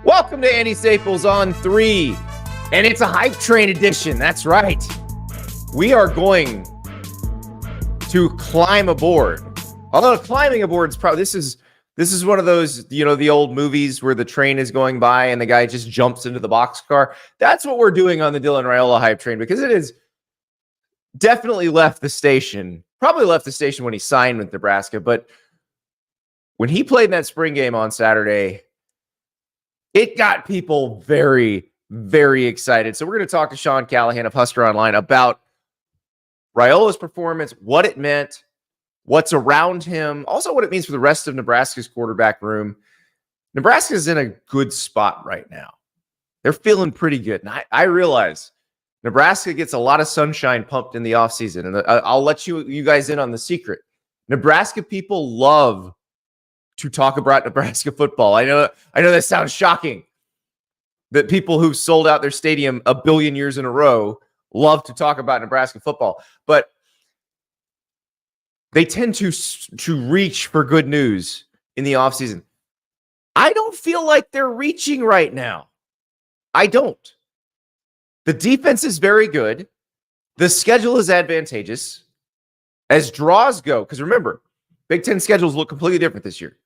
Welcome to Andy Staples on 3, and it's a hype train edition. That's right. We are going to climb aboard. Although climbing aboard is probably this is one of those, the old movies where the train is going by and the guy just jumps into the boxcar. That's what we're doing on the Dylan Raiola hype train, because it is definitely left the station. Probably left the station when he signed with Nebraska, but when he played in that spring game on Saturday, it got people very, very excited. So we're going to talk to Sean Callahan of Husker Online about Raiola's performance, what it meant, what's around him, also what it means for the rest of Nebraska's quarterback room. Nebraska's in a good spot right now. They're feeling pretty good. And I realize Nebraska gets a lot of sunshine pumped in the offseason. And I'll let you guys in on the secret. Nebraska people love to talk about Nebraska football. I know that sounds shocking, that people who've sold out their stadium a billion years in a row love to talk about Nebraska football, but they tend to reach for good news in the offseason. I don't feel like they're reaching right now. I don't. The defense is very good. The schedule is advantageous as draws go, because remember, Big Ten schedules look completely different this year.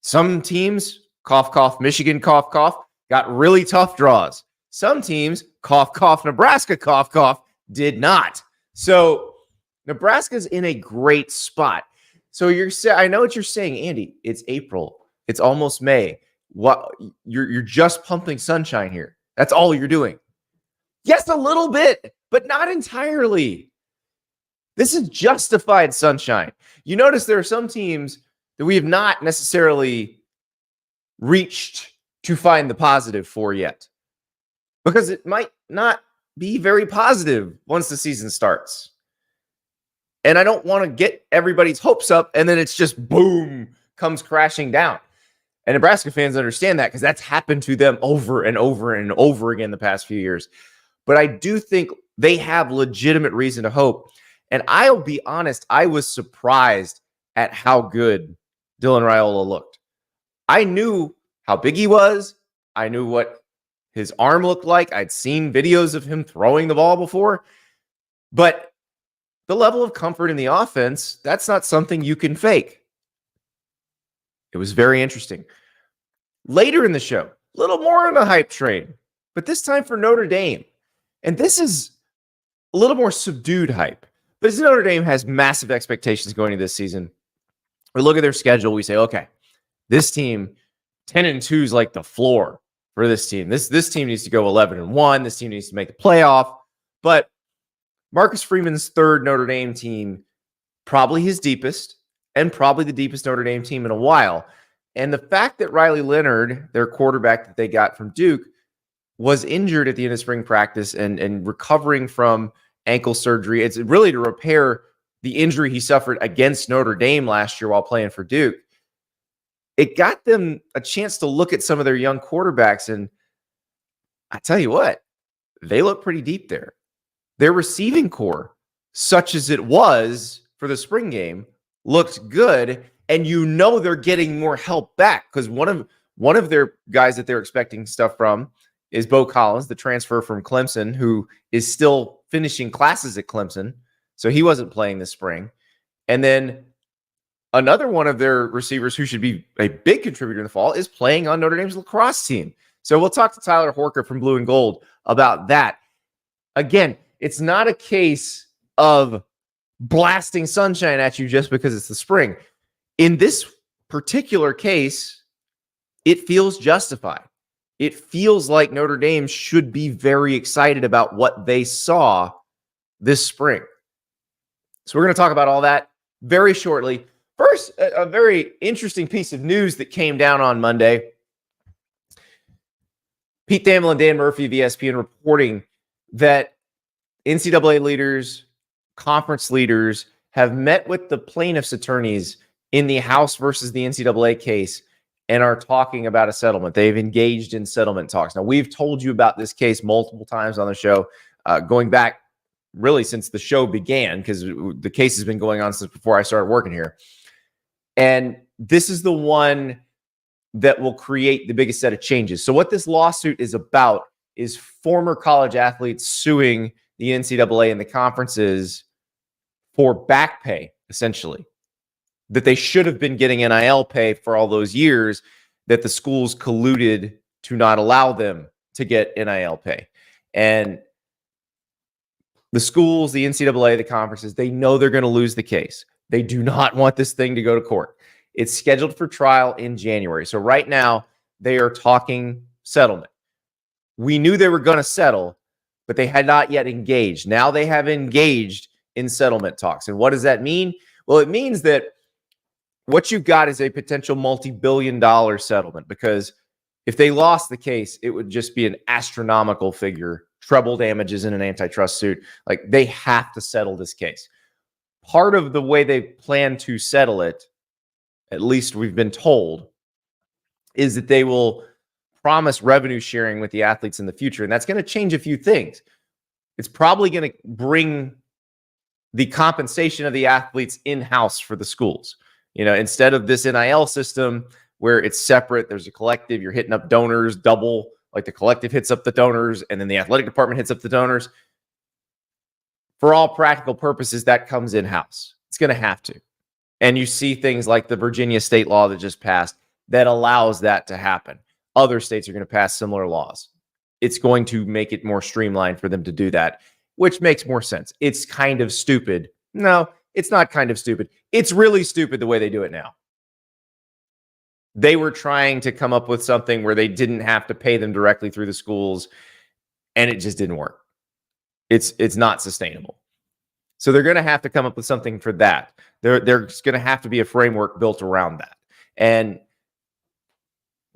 Some teams, cough, cough, Michigan, cough, cough, got really tough draws. Some teams, cough, cough, Nebraska, cough, cough, did not. So Nebraska's in a great spot. So I know what you're saying, Andy. It's April. It's almost May. What you're just pumping sunshine here. That's all you're doing. Yes, a little bit, but not entirely. This is justified sunshine. You notice there are some teams that we have not necessarily reached to find the positive for yet, because it might not be very positive once the season starts. And I don't want to get everybody's hopes up and then it's just boom, comes crashing down. And Nebraska fans understand that, because that's happened to them over and over and over again the past few years. But I do think they have legitimate reason to hope. And I'll be honest, I was surprised at how good Dylan Raiola looked. I knew how big he was. I knew what his arm looked like. I'd seen videos of him throwing the ball before. But the level of comfort in the offense, that's not something you can fake. It was very interesting. Later in the show, a little more on the hype train, but this time for Notre Dame. And this is a little more subdued hype. But as Notre Dame has massive expectations going into this season, we look at their schedule, we say, okay, this team, 10-2 is like the floor for this team. This team needs to go 11-1. This team needs to make the playoff. But Marcus Freeman's third Notre Dame team, probably his deepest, and probably the deepest Notre Dame team in a while. And the fact that Riley Leonard, their quarterback that they got from Duke, was injured at the end of spring practice and recovering from ankle surgery. It's really to repair the injury he suffered against Notre Dame last year while playing for Duke. It got them a chance to look at some of their young quarterbacks, and I tell you what, they look pretty deep there. Their receiving core, such as it was for the spring game, looked good, and they're getting more help back, because one of their guys that they're expecting stuff from is Bo Collins, the transfer from Clemson, who is still finishing classes at Clemson. So he wasn't playing this spring. And then another one of their receivers who should be a big contributor in the fall is playing on Notre Dame's lacrosse team. So we'll talk to Tyler Horka from Blue and Gold about that. Again, it's not a case of blasting sunshine at you just because it's the spring. In this particular case, it feels justified. It feels like Notre Dame should be very excited about what they saw this spring. So we're going to talk about all that very shortly. First, a very interesting piece of news that came down on Monday. Pete Thamel and Dan Murphy of ESPN reporting that NCAA leaders, conference leaders have met with the plaintiffs' attorneys in the House versus the NCAA case and are talking about a settlement. They've engaged in settlement talks. Now, we've told you about this case multiple times on the show, going back really since the show began, because the case has been going on since before I started working here. And this is the one that will create the biggest set of changes. So what this lawsuit is about is former college athletes suing the NCAA and the conferences for back pay, essentially, that they should have been getting NIL pay for all those years that the schools colluded to not allow them to get NIL pay. And the schools, the NCAA, the conferences, they know they're going to lose the case. They do not want this thing to go to court. It's scheduled for trial in January. So right now, they are talking settlement. We knew they were going to settle, but they had not yet engaged. Now they have engaged in settlement talks. And what does that mean? Well, it means that what you've got is a potential multi-billion-dollar settlement, because if they lost the case, it would just be an astronomical figure, treble damages in an antitrust suit. Like, they have to settle this case. Part of the way they plan to settle it, at least we've been told, is that they will promise revenue sharing with the athletes in the future. And that's going to change a few things. It's probably going to bring the compensation of the athletes in-house for the schools. You know, instead of this NIL system where it's separate, there's a collective, you're hitting up donors double, like the collective hits up the donors and then the athletic department hits up the donors. For all practical purposes, that comes in-house. It's going to have to. And you see things like the Virginia state law that just passed that allows that to happen. Other states are going to pass similar laws. It's going to make it more streamlined for them to do that, which makes more sense. It's kind of stupid. No, it's not kind of stupid. It's really stupid the way they do it now. They were trying to come up with something where they didn't have to pay them directly through the schools, and it just didn't work. It's not sustainable. So they're going to have to come up with something for that. There's going to have to be a framework built around that. And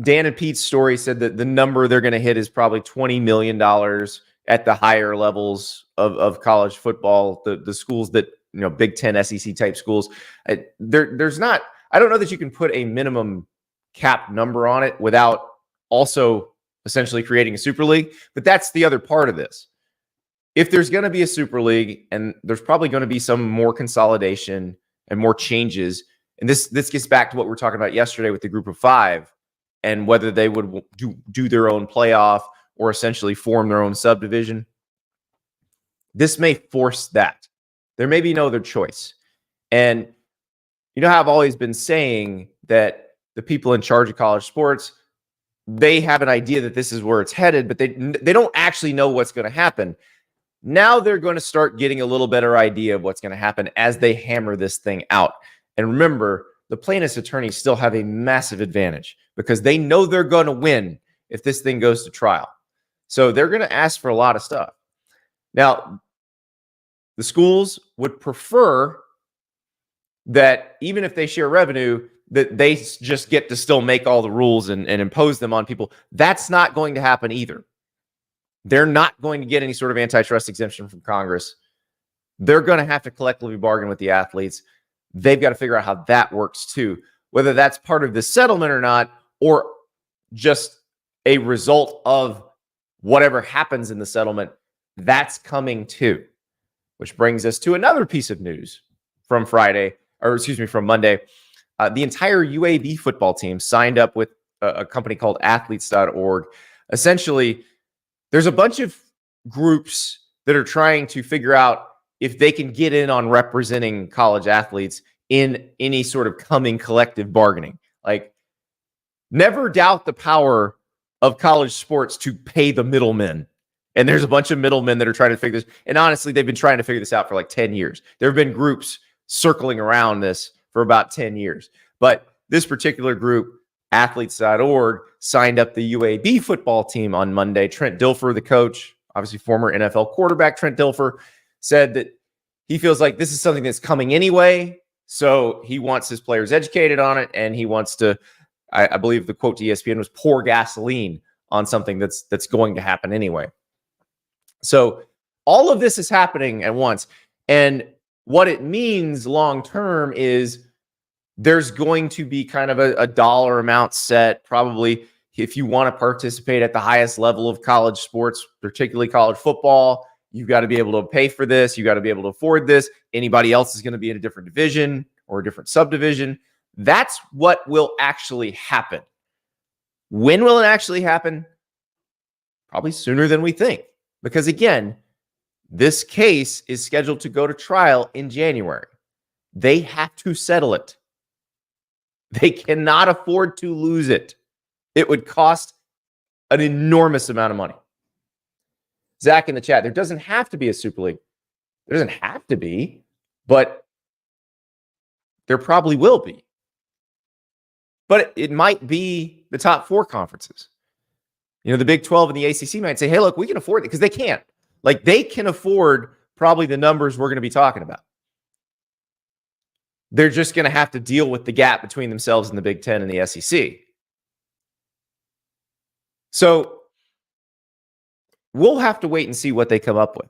Dan and Pete's story said that the number they're going to hit is probably $20 million at the higher levels of college football, the schools that, you know, Big Ten, SEC type schools. There's not, I don't know that you can put a minimum cap number on it without also essentially creating a super league. But that's the other part of this. If there's going to be a super league, and there's probably going to be some more consolidation and more changes, and this gets back to what we were talking about yesterday with the group of five and whether they would do their own playoff or essentially form their own subdivision. This may force that. There may be no other choice. And you know how I've always been saying that the people in charge of college sports, they have an idea that this is where it's headed, but they don't actually know what's going to happen. Now they're going to start getting a little better idea of what's going to happen as they hammer this thing out. And remember, the plaintiff's attorneys still have a massive advantage because they know they're going to win if this thing goes to trial. So they're going to ask for a lot of stuff. Now, the schools would prefer that even if they share revenue, that they just get to still make all the rules and impose them on people. That's not going to happen either. They're not going to get any sort of antitrust exemption from Congress. They're going to have to collectively bargain with the athletes. They've got to figure out how that works too, whether that's part of the settlement or not, or just a result of whatever happens in the settlement. That's coming too, which brings us to another piece of news from from Monday. The entire UAB football team signed up with a company called athletes.org. Essentially, there's a bunch of groups that are trying to figure out if they can get in on representing college athletes in any sort of coming collective bargaining. Like, never doubt the power of college sports to pay the middlemen. And there's a bunch of middlemen that are trying to figure this. And honestly, they've been trying to figure this out for like 10 years. There have been groups circling around this for about 10 years. But this particular group, athletes.org, signed up the UAB football team on Monday. Trent Dilfer, the coach, obviously former NFL quarterback Trent Dilfer, said that he feels like this is something that's coming anyway. So he wants his players educated on it, and he wants to, I believe the quote to ESPN was, pour gasoline on something that's going to happen anyway. So all of this is happening at once. And what it means long-term is there's going to be kind of a dollar amount set, probably, if you want to participate at the highest level of college sports, particularly college football. You've got to be able to pay for this. You got to be able to afford this. Anybody else is going to be in a different division or a different subdivision. That's what will actually happen. When will it actually happen? Probably sooner than we think. Because again, this case is scheduled to go to trial in January. They have to settle it. They cannot afford to lose it. It would cost an enormous amount of money. Zach in the chat, there doesn't have to be a Super League. There doesn't have to be, but there probably will be. But it might be the top 4 conferences. You know, the Big 12 and the ACC might say, hey, look, we can afford it, because they can't. Like, they can afford probably the numbers we're going to be talking about. They're just going to have to deal with the gap between themselves and the Big 10 and the SEC. So we'll have to wait and see what they come up with.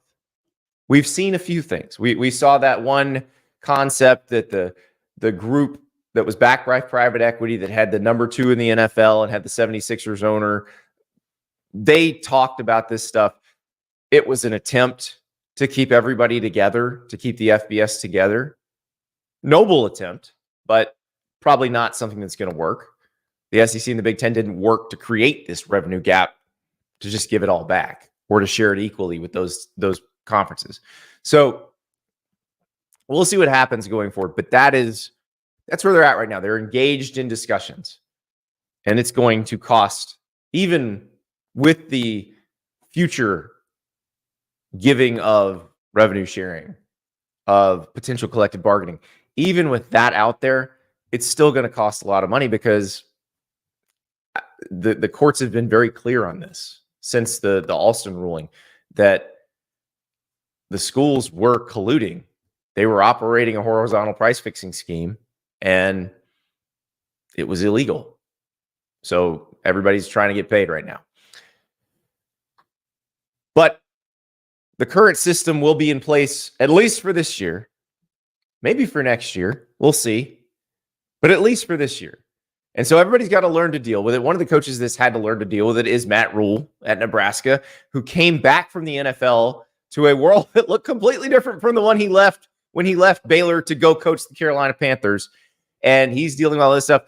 We've seen a few things. We saw that one concept that the group that was backed by private equity that had the number 2 in the NFL and had the 76ers owner, they talked about this stuff. It was an attempt to keep everybody together, to keep the FBS together. Noble attempt, but probably not something that's going to work. The SEC and the Big Ten didn't work to create this revenue gap to just give it all back or to share it equally with those conferences. So we'll see what happens going forward. But that's where they're at right now. They're engaged in discussions, and it's going to cost, even with the future giving of revenue sharing, of potential collective bargaining, even with that out there, it's still going to cost a lot of money, because the courts have been very clear on this since the Alston ruling, that the schools were colluding. They were operating a horizontal price fixing scheme, and it was illegal. So everybody's trying to get paid right now. But the current system will be in place at least for this year, maybe for next year. We'll see. But at least for this year. And so everybody's got to learn to deal with it. One of the coaches that's had to learn to deal with it is Matt Rhule at Nebraska, who came back from the NFL to a world that looked completely different from the one he left when he left Baylor to go coach the Carolina Panthers. And he's dealing with all this stuff.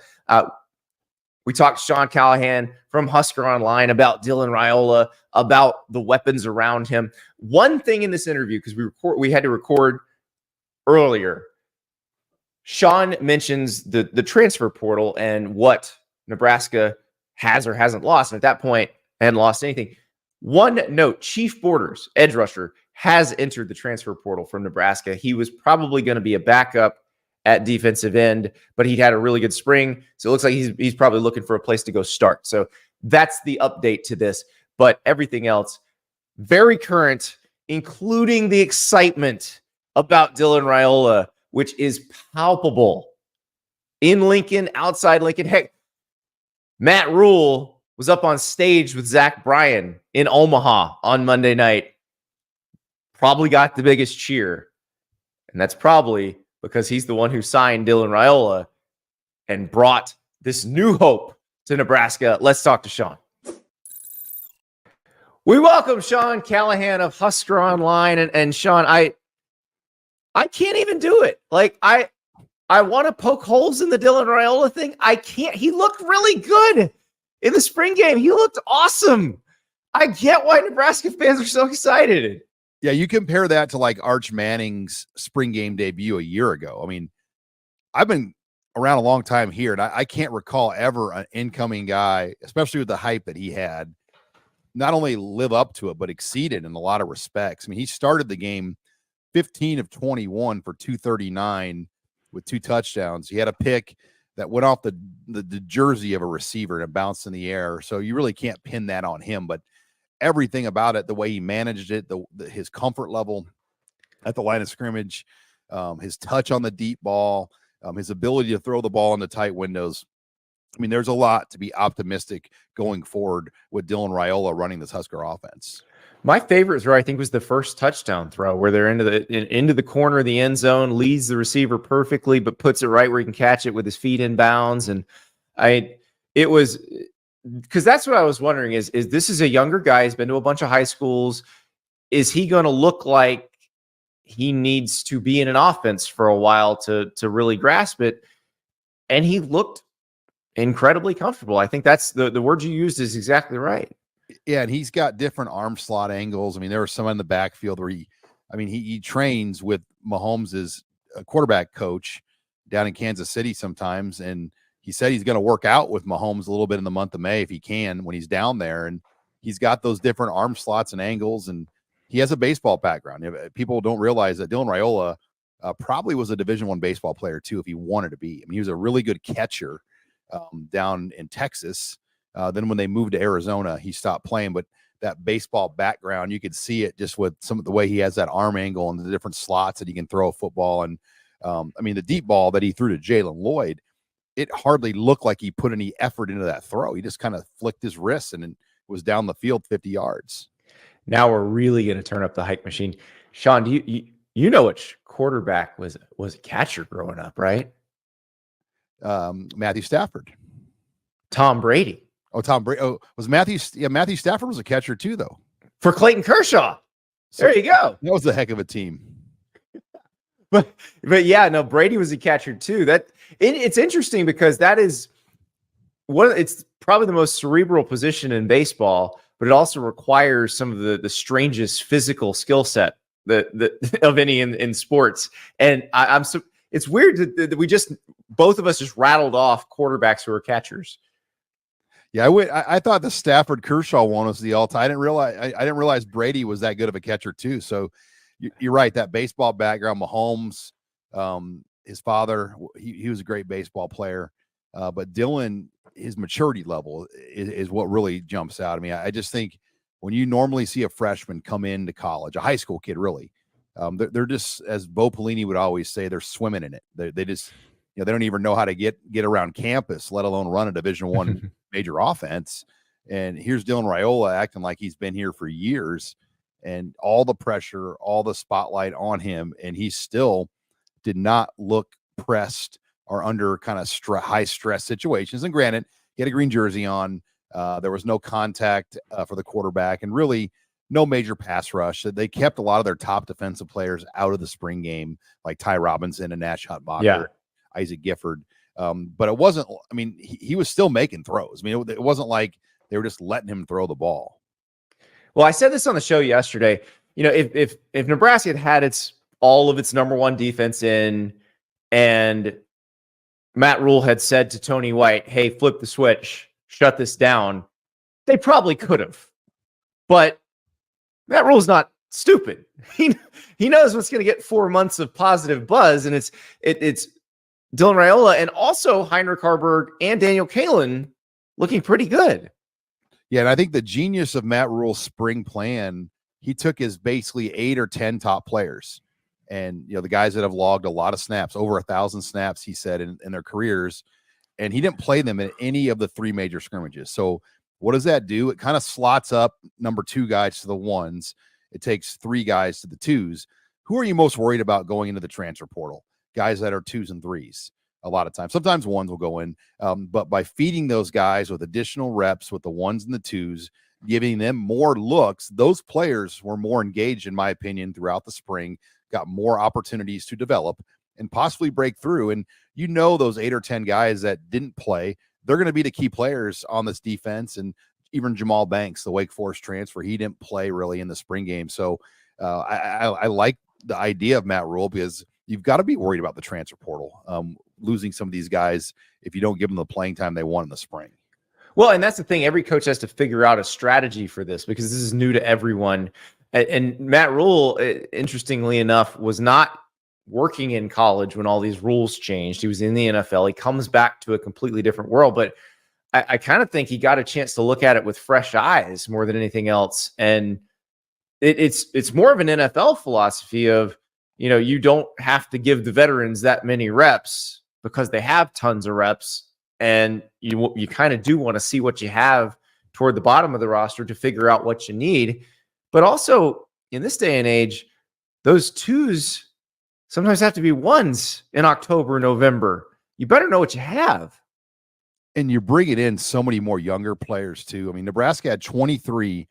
We talked to Sean Callahan from Husker Online about Dylan Raiola, about the weapons around him. One thing in this interview, because we had to record earlier, Sean mentions the transfer portal and what Nebraska has or hasn't lost. And at that point, hadn't lost anything. One note, Chief Borders, edge rusher, has entered the transfer portal from Nebraska. He was probably going to be a backup at defensive end, but he had a really good spring. So it looks like he's probably looking for a place to go start. So that's the update to this. But everything else, very current, including the excitement about Dylan Raiola, which is palpable in Lincoln, outside Lincoln. Heck, Matt Rhule was up on stage with Zach Bryan in Omaha on Monday night. Probably got the biggest cheer. And that's probably because he's the one who signed Dylan Raiola and brought this new hope to Nebraska. Let's talk to Sean. We welcome Sean Callahan of Husker Online. And Sean, I can't even do it. Like, I want to poke holes in the Dylan Raiola thing. I can't. He looked really good in the spring game. He looked awesome. I get why Nebraska fans are so excited. Yeah, you compare that to like Arch Manning's spring game debut a year ago. I mean, I've been around a long time here, and I can't recall ever an incoming guy, especially with the hype that he had, not only live up to it, but exceeded in a lot of respects. I mean, he started the game 15 of 21 for 239 with 2 touchdowns. He had a pick that went off the jersey of a receiver and it bounced in the air. So you really can't pin that on him, but everything about it, the way he managed it, his comfort level at the line of scrimmage, his touch on the deep ball, his ability to throw the ball into tight windows. I mean, there's a lot to be optimistic going forward with Dylan Raiola running this Husker offense. My favorite throw, I think, was the first touchdown throw where they're into the corner of the end zone, leads the receiver perfectly, but puts it right where he can catch it with his feet in bounds. And it was because that's what I was wondering is this is a younger guy. He's been to a bunch of high schools. Is he going to look like he needs to be in an offense for a while to really grasp it? And he looked incredibly comfortable. I think that's the word you used is exactly right. Yeah, and he's got different arm slot angles. I mean, there was some in the backfield where he trains with Mahomes' quarterback coach down in Kansas City sometimes, and he said he's going to work out with Mahomes a little bit in the month of May if he can when he's down there, and he's got those different arm slots and angles, and he has a baseball background. People don't realize that Dylan Raiola probably was a Division I baseball player too if he wanted to be. I mean, he was a really good catcher down in Texas. Then when they moved to Arizona, he stopped playing, but that baseball background, you could see it just with some of the way he has that arm angle and the different slots that he can throw a football. And I mean, the deep ball that he threw to Jalen Lloyd, it hardly looked like he put any effort into that throw. He just kind of flicked his wrist and it was down the field 50 yards. Now we're really going to turn up the hype machine. Sean, do you know which quarterback was a catcher growing up, right? Matthew Stafford. Tom Brady. Oh, Tom Brady. Oh, was Matthew? Yeah, Matthew Stafford was a catcher too, though. For Clayton Kershaw. So there you go. That was a heck of a team. But yeah, no, Brady was a catcher too. It's interesting because that is it's probably the most cerebral position in baseball, but it also requires some of the strangest physical skill set of any in sports. And it's weird that we both of us just rattled off quarterbacks who are catchers. Yeah, I thought the Stafford Kershaw one was the all-time. I didn't realize Brady was that good of a catcher too. So you're right. That baseball background, Mahomes, his father, he was a great baseball player. But Dylan, his maturity level is what really jumps out. I mean, I just think when you normally see a freshman come into college, a high school kid, really, they're just, as Bo Pelini would always say, they're swimming in it. They just, they don't even know how to get around campus, let alone run a Division I major offense. And here's Dylan Raiola acting like he's been here for years, and all the pressure, all the spotlight on him, and he still did not look pressed or under kind of high stress situations. And granted, he had a green jersey on. There was no contact for the quarterback, and really no major pass rush. They kept a lot of their top defensive players out of the spring game, like Ty Robinson and Nash Hutbacher, Isaac Gifford. But it wasn't, I mean, he was still making throws. I mean, it wasn't like they were just letting him throw the ball. Well, I said this on the show yesterday. If Nebraska had all of its number one defense in, and Matt Rhule had said to Tony White, hey, flip the switch, shut this down, they probably could have. But Matt Rhule's not stupid. He knows what's going to get 4 months of positive buzz, and it's Dylan Raiola and also Heinrich Harburg and Daniel Callahan looking pretty good. Yeah, and I think the genius of Matt Rhule's spring plan, he took his basically 8 or 10 top players, and the guys that have logged a lot of snaps, over 1,000 snaps, he said, in their careers, and he didn't play them in any of the 3 major scrimmages. So what does that do? It kind of slots up number 2 guys to the 1s. It takes 3 guys to the 2s. Who are you most worried about going into the transfer portal? Guys that are 2s and 3s a lot of times. Sometimes 1s will go in, but by feeding those guys with additional reps with the 1s and the 2s, giving them more looks, those players were more engaged, in my opinion, throughout the spring, got more opportunities to develop and possibly break through. And those 8 or 10 guys that didn't play, they're going to be the key players on this defense. And even Jamal Banks, the Wake Forest transfer, he didn't play really in the spring game. So I like the idea of Matt Rhule, because you've got to be worried about the transfer portal, losing some of these guys if you don't give them the playing time they want in the spring. Well, and that's the thing. Every coach has to figure out a strategy for this, because this is new to everyone. And Matt Rhule, interestingly enough, was not working in college when all these rules changed. He was in the NFL. He comes back to a completely different world. But I kind of think he got a chance to look at it with fresh eyes more than anything else. And it's more of an NFL philosophy of, you don't have to give the veterans that many reps because they have tons of reps. And you kind of do want to see what you have toward the bottom of the roster to figure out what you need. But also, in this day and age, those 2s sometimes have to be 1s in October, November. You better know what you have. And you're bringing in so many more younger players, too. I mean, Nebraska had 23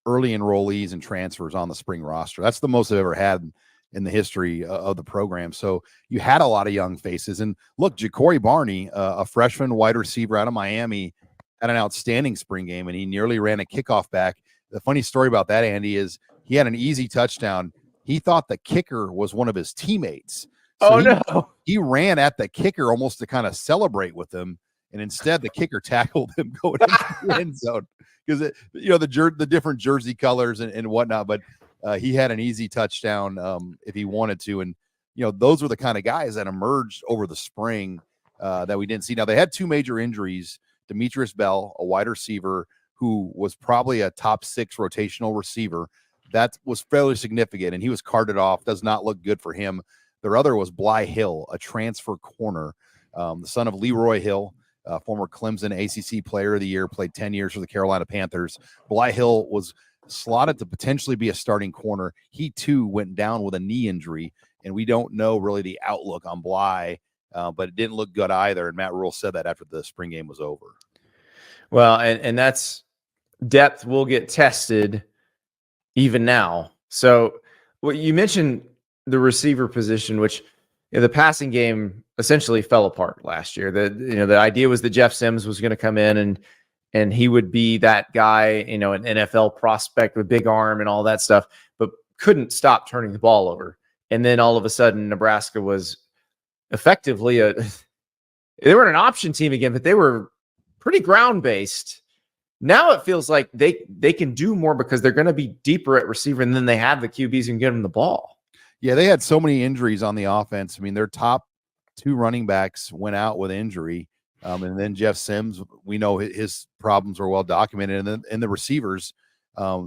early enrollees and transfers on the spring roster. That's the most they've ever had in the history of the program. So you had a lot of young faces. And look, Ja'Cory Barney, a freshman wide receiver out of Miami, had an outstanding spring game, and he nearly ran a kickoff back. The funny story about that, Andy, is he had an easy touchdown. He thought the kicker was one of his teammates. So he ran at the kicker almost to kind of celebrate with him. And instead, the kicker tackled him going into the end zone because the different jersey colors and whatnot. But he had an easy touchdown if he wanted to. And those were the kind of guys that emerged over the spring that we didn't see. Now they had two major injuries. Demetrius Bell, a wide receiver who was probably a top 6 rotational receiver, that was fairly significant, and he was carted off. Does not look good for him. Their other was Bly Hill, a transfer corner, the son of Leroy Hill. Former Clemson ACC Player of the Year, played 10 years for the Carolina Panthers. Bly Hill was slotted to potentially be a starting corner. He, too, went down with a knee injury, and we don't know really the outlook on Bly, but it didn't look good either, and Matt Rhule said that after the spring game was over. Well, and that's depth will get tested even now. So you mentioned the receiver position, which the passing game essentially fell apart last year. The idea was that Jeff Sims was going to come in and he would be that guy, an NFL prospect with big arm and all that stuff, but couldn't stop turning the ball over. And then all of a sudden, Nebraska was effectively they were an option team again, but they were pretty ground based. Now it feels like they can do more because they're going to be deeper at receiver, and then they have the QBs and get them the ball. Yeah, they had so many injuries on the offense. I mean, their top 2 running backs went out with injury. And then Jeff Sims, we know his problems were well documented. And then in the receivers,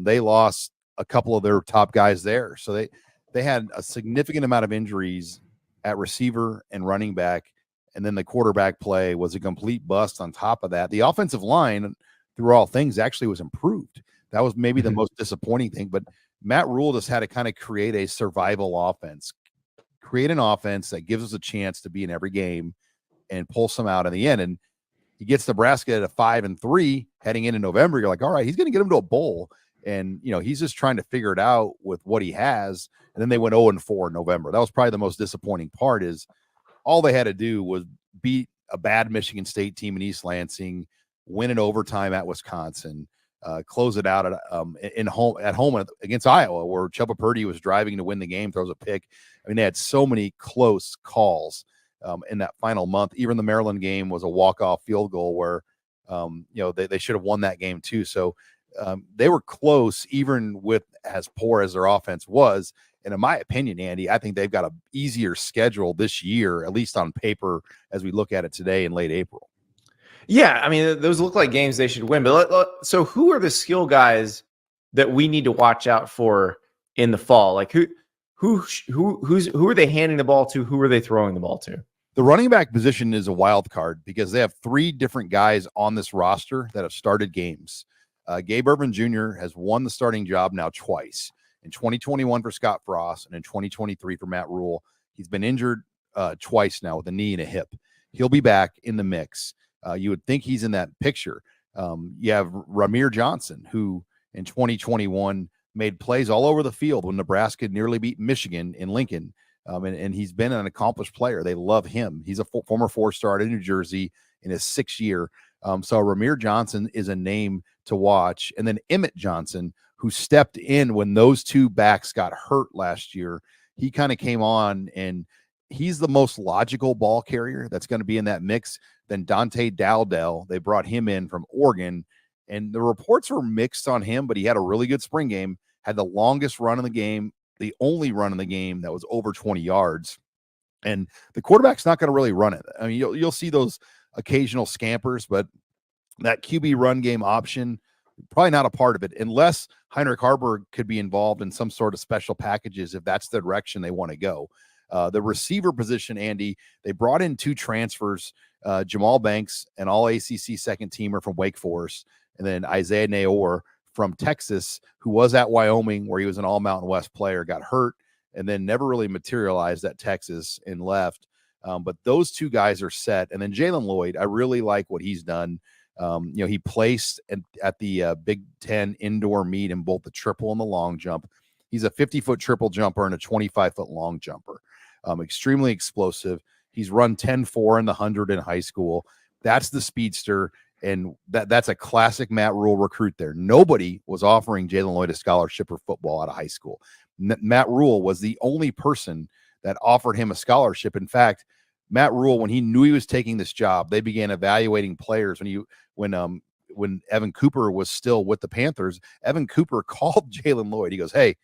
they lost a couple of their top guys there. So they had a significant amount of injuries at receiver and running back. And then the quarterback play was a complete bust on top of that. The offensive line, through all things, actually was improved. That was maybe the most disappointing thing. But Matt Rhule just had to kind of create a survival offense, create an offense that gives us a chance to be in every game and pull some out in the end. And he gets Nebraska at a 5-3 heading into November. You're like, all right, he's going to get him to a bowl. And, he's just trying to figure it out with what he has. And then they went 0-4 in November. That was probably the most disappointing part, is all they had to do was beat a bad Michigan State team in East Lansing, win in overtime at Wisconsin, close it out at home against Iowa, where Chuba Purdy was driving to win the game, throws a pick. I mean, they had so many close calls in that final month. Even the Maryland game was a walk-off field goal where, they should have won that game too. So they were close, even with as poor as their offense was. And in my opinion, Andy, I think they've got an easier schedule this year, at least on paper, as we look at it today in late April. Yeah, I mean, those look like games they should win. But so who are the skill guys that we need to watch out for in the fall? Like who are they handing the ball to? Who are they throwing the ball to? The running back position is a wild card because they have 3 different guys on this roster that have started games. Gabe Ervin Jr. has won the starting job now twice, in 2021 for Scott Frost and in 2023 for Matt Rhule. He's been injured twice now with a knee and a hip. He'll be back in the mix. You would think he's in that picture. You have Ramir Johnson, who in 2021 made plays all over the field when Nebraska nearly beat Michigan in Lincoln. And he's been an accomplished player. They love him. He's a former 4-star in New Jersey in his 6th year. So Ramir Johnson is a name to watch. And then Emmett Johnson, who stepped in when those 2 backs got hurt last year. He kind of came on, and he's the most logical ball carrier that's going to be in that mix. Then Dante Dowdell, they brought him in from Oregon, and the reports were mixed on him, but he had a really good spring game, had the longest run in the game, the only run in the game that was over 20 yards. And the quarterback's not going to really run it. I mean, you'll see those occasional scampers, but that QB run game option, probably not a part of it, unless Heinrich Harburg could be involved in some sort of special packages if that's the direction they want to go. The receiver position, Andy, they brought in 2 transfers, Jamal Banks, an all-ACC second-teamer from Wake Forest, and then Isaiah Naor from Texas, who was at Wyoming, where he was an all-Mountain West player, got hurt, and then never really materialized at Texas and left. But those 2 guys are set. And then Jalen Lloyd, I really like what he's done. He placed at the Big Ten indoor meet in both the triple and the long jump. He's a 50-foot triple jumper and a 25-foot long jumper. Extremely explosive. He's run 10.4 in the 100 in high school. That's the speedster, and that's a classic Matt Rhule recruit there. Nobody was offering Jalen Lloyd a scholarship for football out of high school. Matt Rhule was the only person that offered him a scholarship. In fact, Matt Rhule, when he knew he was taking this job, they began evaluating players. When Evan Cooper was still with the Panthers, Evan Cooper called Jalen Lloyd. He goes, "Hey,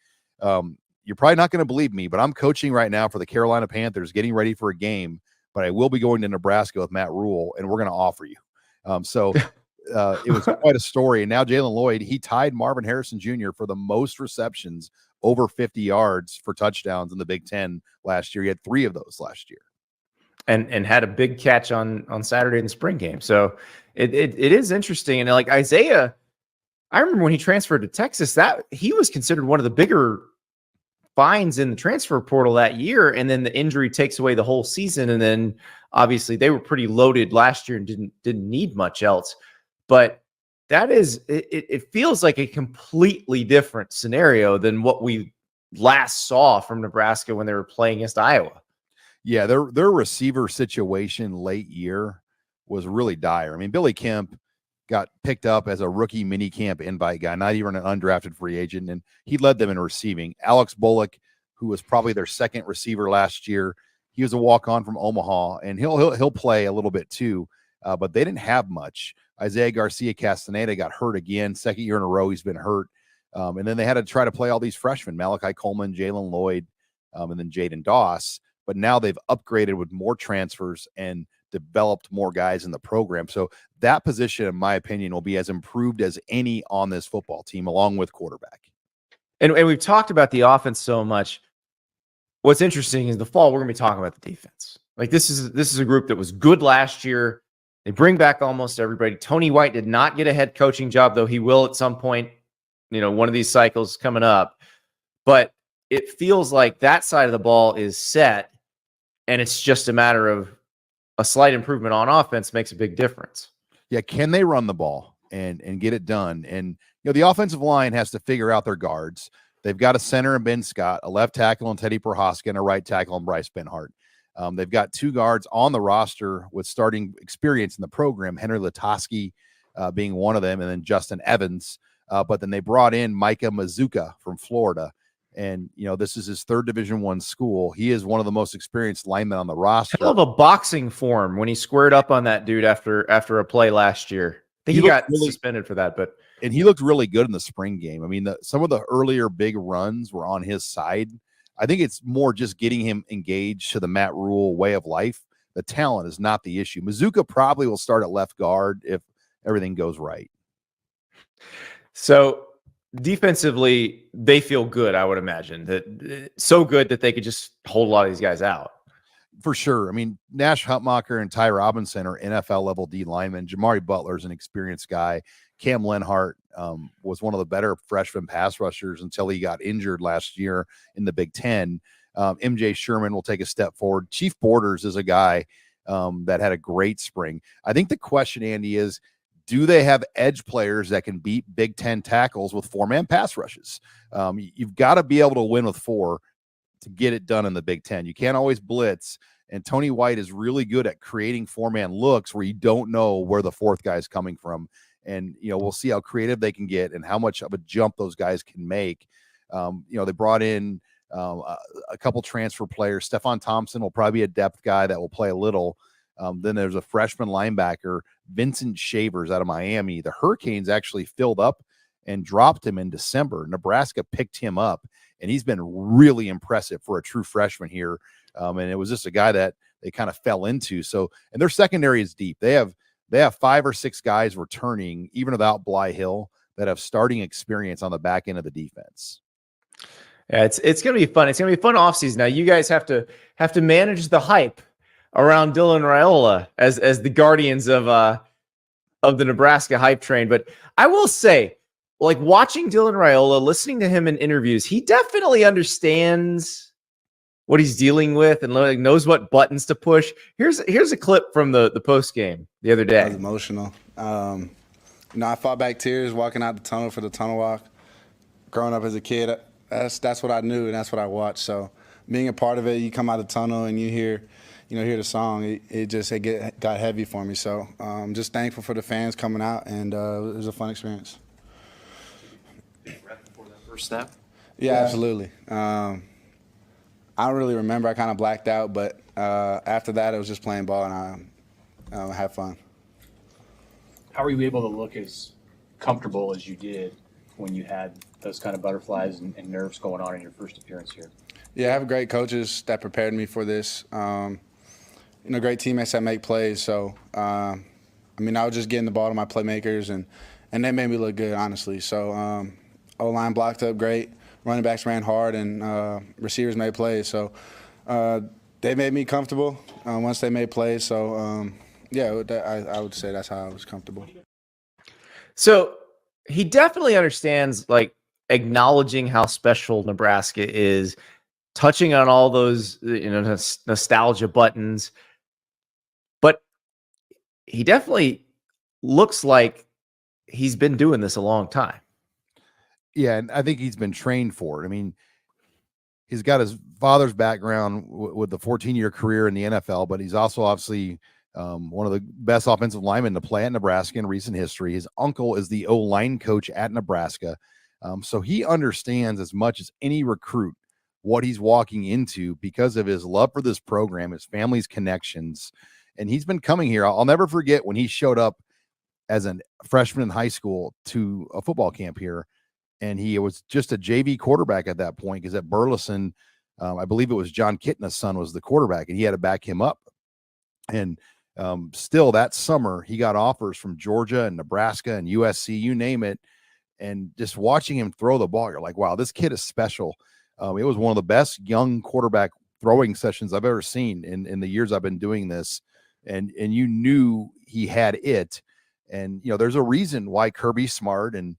you're probably not going to believe me, but I'm coaching right now for the Carolina Panthers, getting ready for a game, but I will be going to Nebraska with Matt Rhule, and we're going to offer you." It was quite a story. And now Jalen Lloyd, he tied Marvin Harrison Jr. for the most receptions over 50 yards for touchdowns in the Big Ten last year. He had 3 of those last year. And had a big catch on Saturday in the spring game. So it is interesting. And like Isaiah, I remember when he transferred to Texas, that he was considered one of the bigger finds in the transfer portal that year. And then the injury takes away the whole season. And then obviously they were pretty loaded last year and didn't need much else. But that is, it feels like a completely different scenario than what we last saw from Nebraska when they were playing against Iowa. Yeah, their receiver situation late year was really dire. I mean, Billy Kemp got picked up as a rookie minicamp invite guy, not even an undrafted free agent, and he led them in receiving. Alex Bullock, who was probably their second receiver last year, he was a walk-on from Omaha, and he'll play a little bit too, but they didn't have much. Isaiah Garcia Castaneda got hurt again, second year in a row he's been hurt, and then they had to try to play all these freshmen, Malachi Coleman, Jalen Lloyd, and then Jaden Doss. But now they've upgraded with more transfers and developed more guys in the program. So that position, in my opinion, will be as improved as any on this football team, along with quarterback. And we've talked about the offense so much. What's interesting is the fall, we're going to be talking about the defense. Like this is a group that was good last year. They bring back almost everybody. Tony White did not get a head coaching job, though he will at some point, one of these cycles coming up. But it feels like that side of the ball is set. And it's just a matter of a slight improvement on offense makes a big difference. Yeah, can they run the ball and get it done? And the offensive line has to figure out their guards. They've got a center in Ben Scott, a left tackle in Teddy Prohaska, and a right tackle in Bryce Benhart. They've got 2 guards on the roster with starting experience in the program, Henry Latoski being one of them, and then Justin Evans. But then they brought in Micah Mazuka from Florida. And, this is his 3rd Division I school. He is one of the most experienced linemen on the roster. Hell of a boxing form when he squared up on that dude after a play last year. I think he got suspended for that. And he looked really good in the spring game. I mean, some of the earlier big runs were on his side. I think it's more just getting him engaged to the Matt Rhule way of life. The talent is not the issue. Mazuka probably will start at left guard if everything goes right. So defensively, they feel good, I would imagine. That so good that they could just hold a lot of these guys out. For sure. I mean, Nash Hutmacher and Ty Robinson are NFL-level D linemen. Jamari Butler is an experienced guy. Cam Lenhart was one of the better freshman pass rushers until he got injured last year in the Big Ten. MJ Sherman will take a step forward. Chief Borders is a guy that had a great spring. I think the question, Andy, is, do they have edge players that can beat Big Ten tackles with 4-man pass rushes? You've got to be able to win with 4 to get it done in the Big Ten. You can't always blitz. And Tony White is really good at creating 4-man looks where you don't know where the 4th guy is coming from. And, we'll see how creative they can get and how much of a jump those guys can make. They brought in a couple transfer players. Stephon Thompson will probably be a depth guy that will play a little. Then there's a freshman linebacker, Vincent Shavers out of Miami. The Hurricanes actually filled up and dropped him in December. Nebraska picked him up, and he's been really impressive for a true freshman here. And it was just a guy that they kind of fell into. So, and their secondary is deep. They have 5 or 6 guys returning, even without Bly Hill, that have starting experience on the back end of the defense. Yeah, it's going to be fun. It's going to be a fun offseason. Now, you guys have to manage the hype around Dylan Raiola as the guardians of the Nebraska hype train. But I will say, like, watching Dylan Raiola, listening to him in interviews, he definitely understands what he's dealing with and knows what buttons to push. Here's a clip from the post game the other day. I was emotional. I fought back tears walking out the tunnel for the tunnel walk. Growing up as a kid, That's what I knew and that's what I watched. So being a part of it, you come out of the tunnel and you hear the song. It got heavy for me. So I'm just thankful for the fans coming out, and it was a fun experience. Breath before that first snap? Yeah, absolutely. I don't really remember. I kind of blacked out, but after that, it was just playing ball and I had fun. How were you able to look as comfortable as you did when you had those kind of butterflies and nerves going on in your first appearance here? Yeah, I have great coaches that prepared me for this. Great teammates that make plays. So, I was just getting the ball to my playmakers, and they made me look good, honestly. So, O-line blocked up great, running backs ran hard, and receivers made plays. So, they made me comfortable once they made plays. So, I would say that's how I was comfortable. So he definitely understands, like, acknowledging how special Nebraska is, touching on all those, nostalgia buttons. But he definitely looks like he's been doing this a long time. Yeah, and I think he's been trained for it. I mean, he's got his father's background with the 14-year career in the NFL, but he's also obviously one of the best offensive linemen to play at Nebraska in recent history. His uncle is the O-line coach at Nebraska. So he understands as much as any recruit what he's walking into because of his love for this program, his family's connections. And he's been coming here. I'll never forget when he showed up as a freshman in high school to a football camp here. And he was just a JV quarterback at that point because at Burleson, I believe it was John Kitna's son was the quarterback, and he had to back him up. And still that summer, he got offers from Georgia and Nebraska and USC, you name it. And just watching him throw the ball, you're like, wow, this kid is special. It was one of the best young quarterback throwing sessions I've ever seen in the years I've been doing this. And you knew he had it. And, there's a reason why Kirby Smart and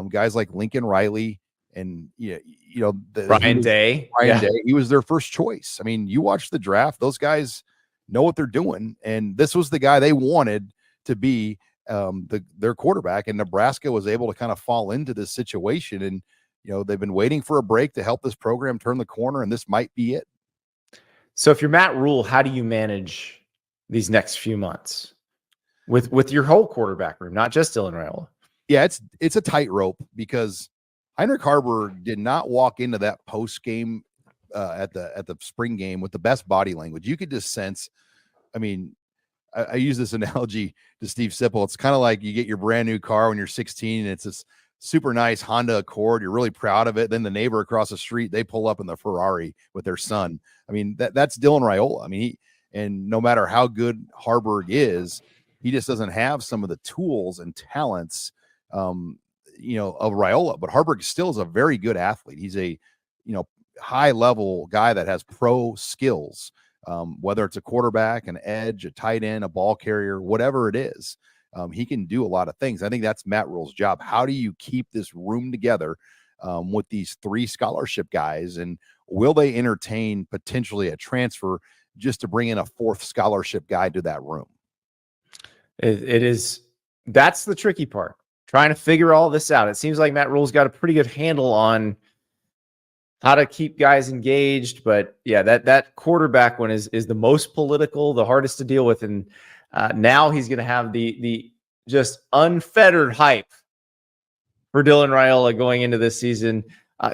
guys like Lincoln Riley and, Ryan Day, he was their first choice. I mean, you watch the draft, those guys know what they're doing. And this was the guy they wanted to be their quarterback. And Nebraska was able to kind of fall into this situation. And, they've been waiting for a break to help this program turn the corner, and this might be it. So if you're Matt Rhule, how do you manage these next few months with your whole quarterback room, not just Dylan Raiola? Yeah, it's a tightrope because Heinrich Haarberg did not walk into that post game at the spring game with the best body language. You could just sense. I mean, I use this analogy to Steve Sipple. It's kind of like you get your brand new car when you're 16, and it's this super nice Honda Accord. You're really proud of it. Then the neighbor across the street, they pull up in the Ferrari with their son. I mean, that's Dylan Raiola. I mean, and no matter how good Haarberg is, he just doesn't have some of the tools and talents of Raiola. But Haarberg still is a very good athlete. He's a high level guy that has pro skills, whether it's a quarterback, an edge, a tight end, a ball carrier, whatever it is. He can do a lot of things. I think that's Matt Rhule's job. How do you keep this room together with these three scholarship guys? And will they entertain potentially a transfer just to bring in a fourth scholarship guy to that room? It is. That's the tricky part, trying to figure all this out. It seems like Matt Rhule's got a pretty good handle on how to keep guys engaged. But yeah, that quarterback one is the most political, the hardest to deal with. And now he's going to have the just unfettered hype for Dylan Raiola going into this season.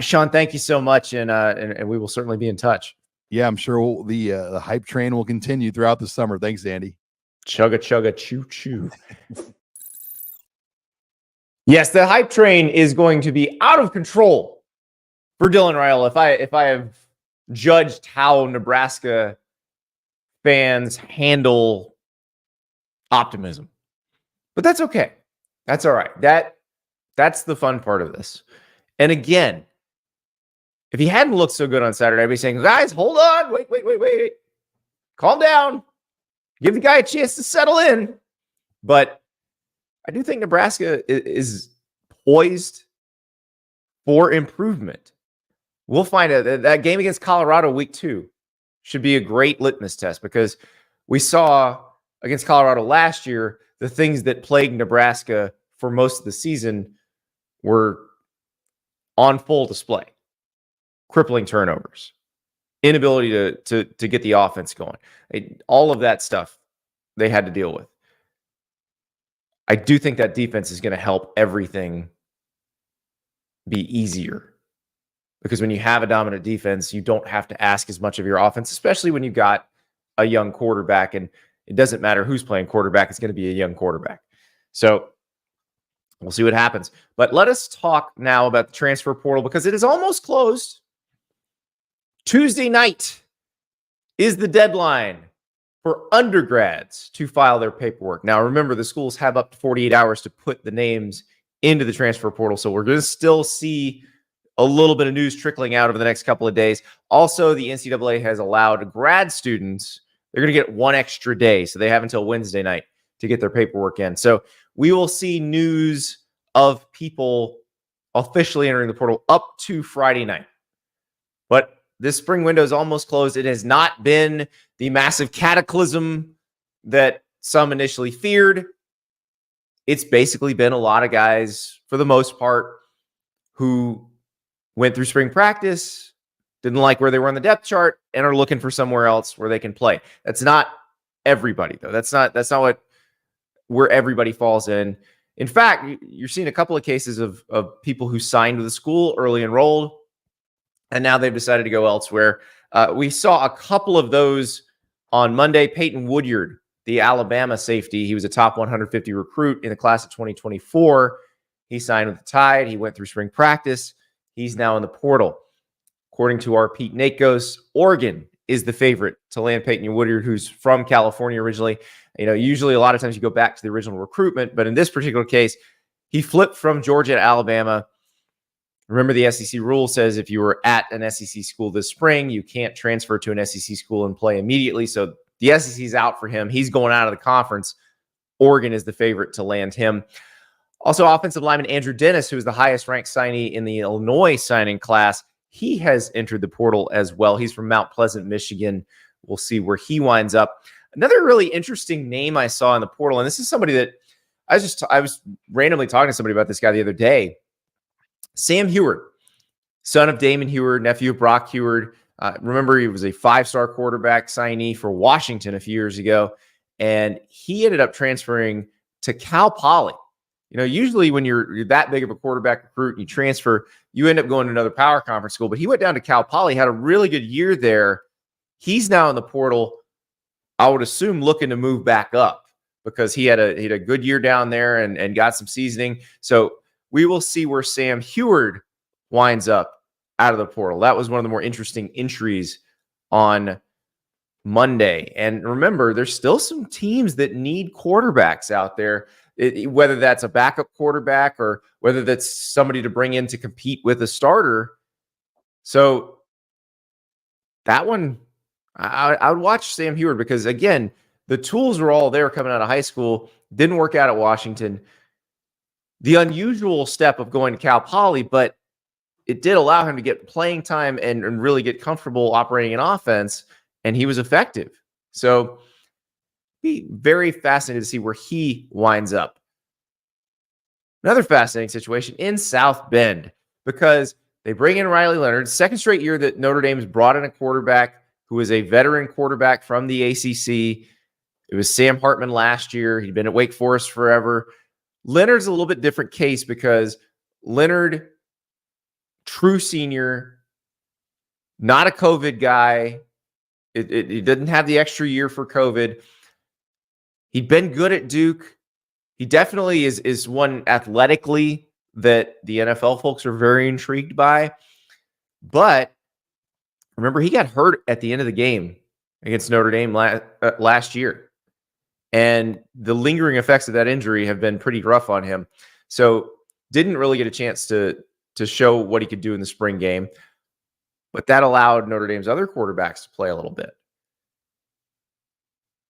Sean, thank you so much, and we will certainly be in touch. Yeah, I'm sure the hype train will continue throughout the summer. Thanks, Andy. Chugga chugga choo choo. Yes, the hype train is going to be out of control for Dylan Raiola. If I have judged how Nebraska fans handle optimism, but that's okay. That's all right. That's the fun part of this. And again, if he hadn't looked so good on Saturday, I'd be saying, guys, hold on. Wait. Calm down. Give the guy a chance to settle in. But I do think Nebraska is poised for improvement. We'll find out that game against Colorado week 2 should be a great litmus test, because we saw against Colorado last year, the things that plagued Nebraska for most of the season were on full display. crippling turnovers, inability to get the offense going. All of that stuff they had to deal with. I do think that defense is going to help everything be easier, because when you have a dominant defense, you don't have to ask as much of your offense, especially when you've got a young quarterback, and it doesn't matter who's playing quarterback. It's going to be a young quarterback. So we'll see what happens. But let us talk now about the transfer portal, because it is almost closed. Tuesday night is the deadline for undergrads to file their paperwork. Now, remember, the schools have up to 48 hours to put the names into the transfer portal, so we're going to still see a little bit of news trickling out over the next couple of days. Also, the NCAA has allowed grad students, they're going to get one extra day, so they have until Wednesday night to get their paperwork in. So we will see news of people officially entering the portal up to Friday night. But this spring window is almost closed. It has not been the massive cataclysm that some initially feared. It's basically been a lot of guys, for the most part, who went through spring practice, didn't like where they were on the depth chart, and are looking for somewhere else where they can play. That's not everybody, though. That's not where everybody falls in. In fact, you're seeing a couple of cases of people who signed with the school, early enrolled, and now they've decided to go elsewhere. We saw a couple of those on Monday. Peyton Woodyard, the Alabama safety, he was a top 150 recruit in the class of 2024. He signed with the Tide. He went through spring practice. He's now in the portal. According to our Pete Nakos, Oregon is the favorite to land Peyton Woodyard, who's from California originally. Usually a lot of times you go back to the original recruitment, but in this particular case, he flipped from Georgia to Alabama. Remember, the SEC rule says if you were at an SEC school this spring, you can't transfer to an SEC school and play immediately. So the SEC's out for him. He's going out of the conference. Oregon is the favorite to land him. Also, offensive lineman Andrew Dennis, who is the highest ranked signee in the Illinois signing class, he has entered the portal as well. He's from Mount Pleasant, Michigan. We'll see where he winds up. Another really interesting name I saw in the portal, and this is somebody that I was randomly talking to somebody about this guy the other day. Sam Heward, son of Damon Heward, nephew of Brock Heward. Remember, he was a 5-star quarterback signee for Washington a few years ago, and he ended up transferring to Cal Poly. Usually when you're that big of a quarterback recruit and you transfer, you end up going to another power conference school. But he went down to Cal Poly, had a really good year there. He's now in the portal, I would assume looking to move back up, because he had a good year down there and got some seasoning. So we will see where Sam Heward winds up out of the portal. That was one of the more interesting entries on Monday. And remember, there's still some teams that need quarterbacks out there, whether that's a backup quarterback or whether that's somebody to bring in to compete with a starter. So that one, I would watch Sam Heward, because, again, the tools were all there coming out of high school. Didn't work out at Washington. The unusual step of going to Cal Poly, but it did allow him to get playing time and really get comfortable operating an offense, and he was effective. So be very fascinated to see where he winds up. Another fascinating situation in South Bend, because they bring in Riley Leonard, second straight year that Notre Dame's brought in a quarterback who is a veteran quarterback from the ACC. It was Sam Hartman last year. He'd been at Wake Forest forever. Leonard's a little bit different case, because Leonard, true senior, not a COVID guy. He didn't have the extra year for COVID. He'd been good at Duke. He definitely is one athletically that the NFL folks are very intrigued by. But remember, he got hurt at the end of the game against Notre Dame last year. And the lingering effects of that injury have been pretty rough on him. So didn't really get a chance to show what he could do in the spring game. But that allowed Notre Dame's other quarterbacks to play a little bit.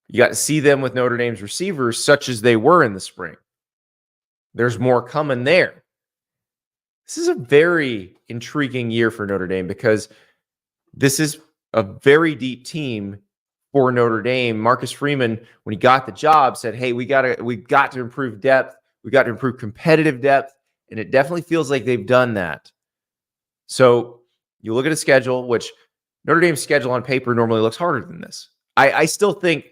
You got to see them with Notre Dame's receivers, such as they were in the spring. There's more coming there. This is a very intriguing year for Notre Dame, because this is a very deep team for Notre Dame. Marcus Freeman, when he got the job, said, hey, we got to improve depth. We got to improve competitive depth. And it definitely feels like they've done that. So You look at a schedule, which Notre Dame's schedule on paper normally looks harder than this. I still think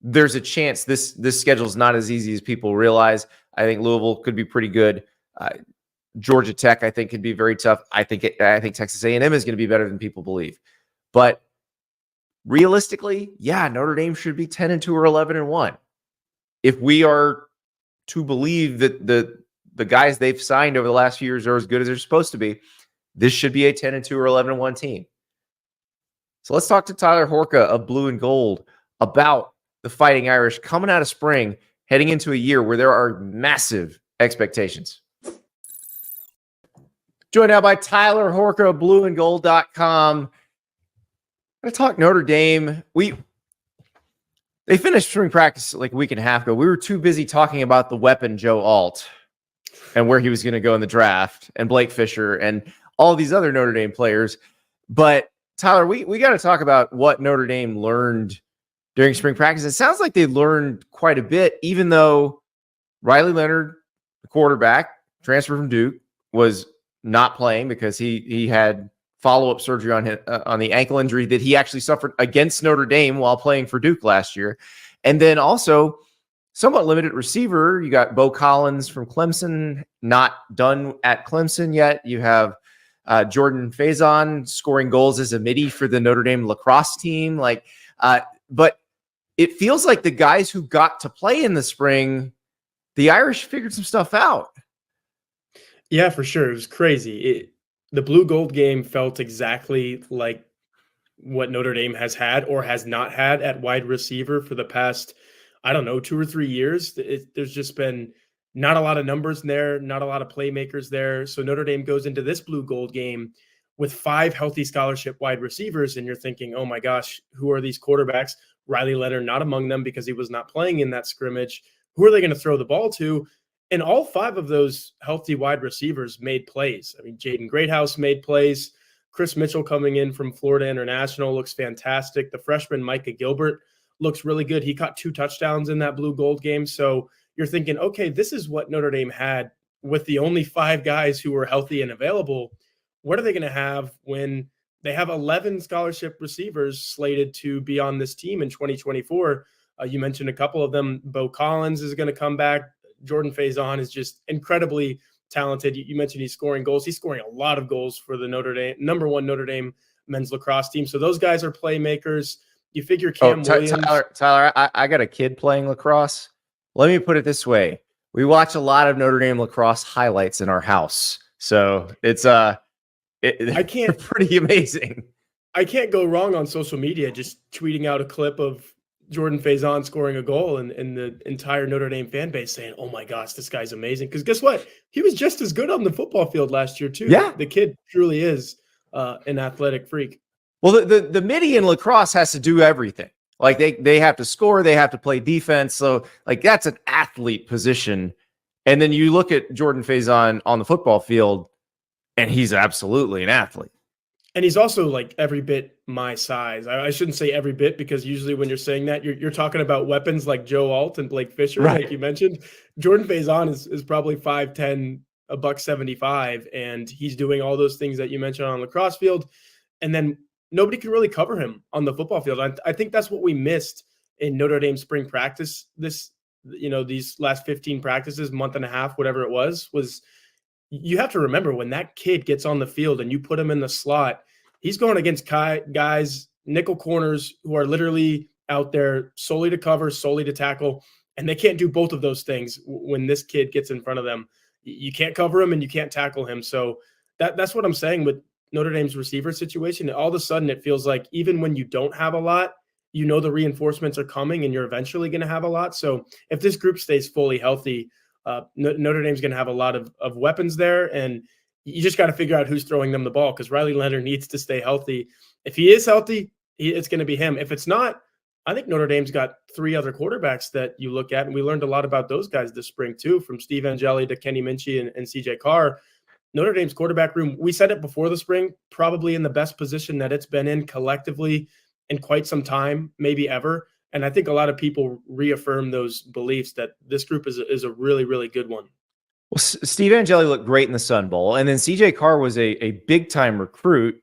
there's a chance this schedule is not as easy as people realize. I think Louisville could be pretty good. Georgia Tech, I think, could be very tough. I think Texas A&M is going to be better than people believe. But realistically, yeah, Notre Dame should be 10-2 or 11-1. If we are to believe that the guys they've signed over the last few years are as good as they're supposed to be, this should be a 10-2 or 11-1 team. So let's talk to Tyler Horka of Blue and Gold about the Fighting Irish coming out of spring, heading into a year where there are massive expectations. Joined now by Tyler Horka of blueandgold.com. I'm going to talk Notre Dame. They finished spring practice like a week and a half ago. We were too busy talking about the weapon Joe Alt and where he was going to go in the draft, and Blake Fisher and all these other Notre Dame players. But Tyler, we got to talk about what Notre Dame learned during spring practice. It sounds like they learned quite a bit, even though Riley Leonard, the quarterback, transfer from Duke, was not playing because he had follow-up surgery on the ankle injury that he actually suffered against Notre Dame while playing for Duke last year. And then also somewhat limited receiver. You got Bo Collins from Clemson, not done at Clemson yet. You have Jordan Faison scoring goals as a midi for the Notre Dame lacrosse team. But it feels like the guys who got to play in the spring, the Irish figured some stuff out. Yeah, for sure. It was crazy. The blue gold game felt exactly like what Notre Dame has had or has not had at wide receiver for the past, 2 or 3 years. There's just been not a lot of numbers there, not a lot of playmakers there. So Notre Dame goes into this blue gold game with 5 healthy scholarship wide receivers, and you're thinking, oh my gosh, who are these quarterbacks? Riley Leonard not among them because he was not playing in that scrimmage. Who are they going to throw the ball to? And all 5 of those healthy wide receivers made plays. I mean, Jaden Greathouse made plays. Chris Mitchell coming in from Florida International looks fantastic. The freshman Micah Gilbert looks really good. He caught 2 touchdowns in that blue gold game. So you're thinking, okay, this is what Notre Dame had with the only 5 guys who were healthy and available. What are they going to have when they have 11 scholarship receivers slated to be on this team in 2024? You mentioned a couple of them. Bo Collins is going to come back. Jordan Faison is just incredibly talented. You mentioned he's scoring goals. He's scoring a lot of goals for the number 1 Notre Dame men's lacrosse team. So those guys are playmakers. You figure Cam Williams. Tyler, I got a kid playing lacrosse. Let me put it this way. We watch a lot of Notre Dame lacrosse highlights in our house. So it's they're pretty amazing. I can't go wrong on social media just tweeting out a clip of Jordan Faison scoring a goal and the entire Notre Dame fan base saying, oh my gosh, this guy's amazing. Because guess what? He was just as good on the football field last year too. Yeah. The kid truly is an athletic freak. Well, the midi in lacrosse has to do everything. Like they have to score, they have to play defense. So like that's an athlete position. And then you look at Jordan Faison on the football field, and he's absolutely an athlete. And he's also like every bit my size. I shouldn't say every bit, because usually when you're saying that, you're talking about weapons like Joe Alt and Blake Fisher, right, like you mentioned. Jordan Faison is probably 5'10", $175, and he's doing all those things that you mentioned on the lacrosse field. And then nobody can really cover him on the football field. I think that's what we missed in Notre Dame spring practice. These last 15 practices, month and a half, whatever it was you have to remember when that kid gets on the field and you put him in the slot, he's going against guys, nickel corners, who are literally out there solely to cover, solely to tackle, and they can't do both of those things when this kid gets in front of them. You can't cover him and you can't tackle him. So that's what I'm saying with Notre Dame's receiver situation. All of a sudden, it feels like even when you don't have a lot, the reinforcements are coming and you're eventually going to have a lot. So if this group stays fully healthy, Notre Dame's going to have a lot of weapons there, and you just got to figure out who's throwing them the ball, because Riley Leonard needs to stay healthy. If he is healthy, it's going to be him. If it's not, I think Notre Dame's got 3 other quarterbacks that you look at, and we learned a lot about those guys this spring too, from Steve Angeli to Kenny Minchie and CJ Carr. Notre Dame's quarterback room, we said it before the spring, probably in the best position that it's been in collectively in quite some time, maybe ever. And I think a lot of people reaffirm those beliefs that this group is a really, really good one. Well, Steve Angeli looked great in the Sun Bowl. And then CJ Carr was a big-time recruit.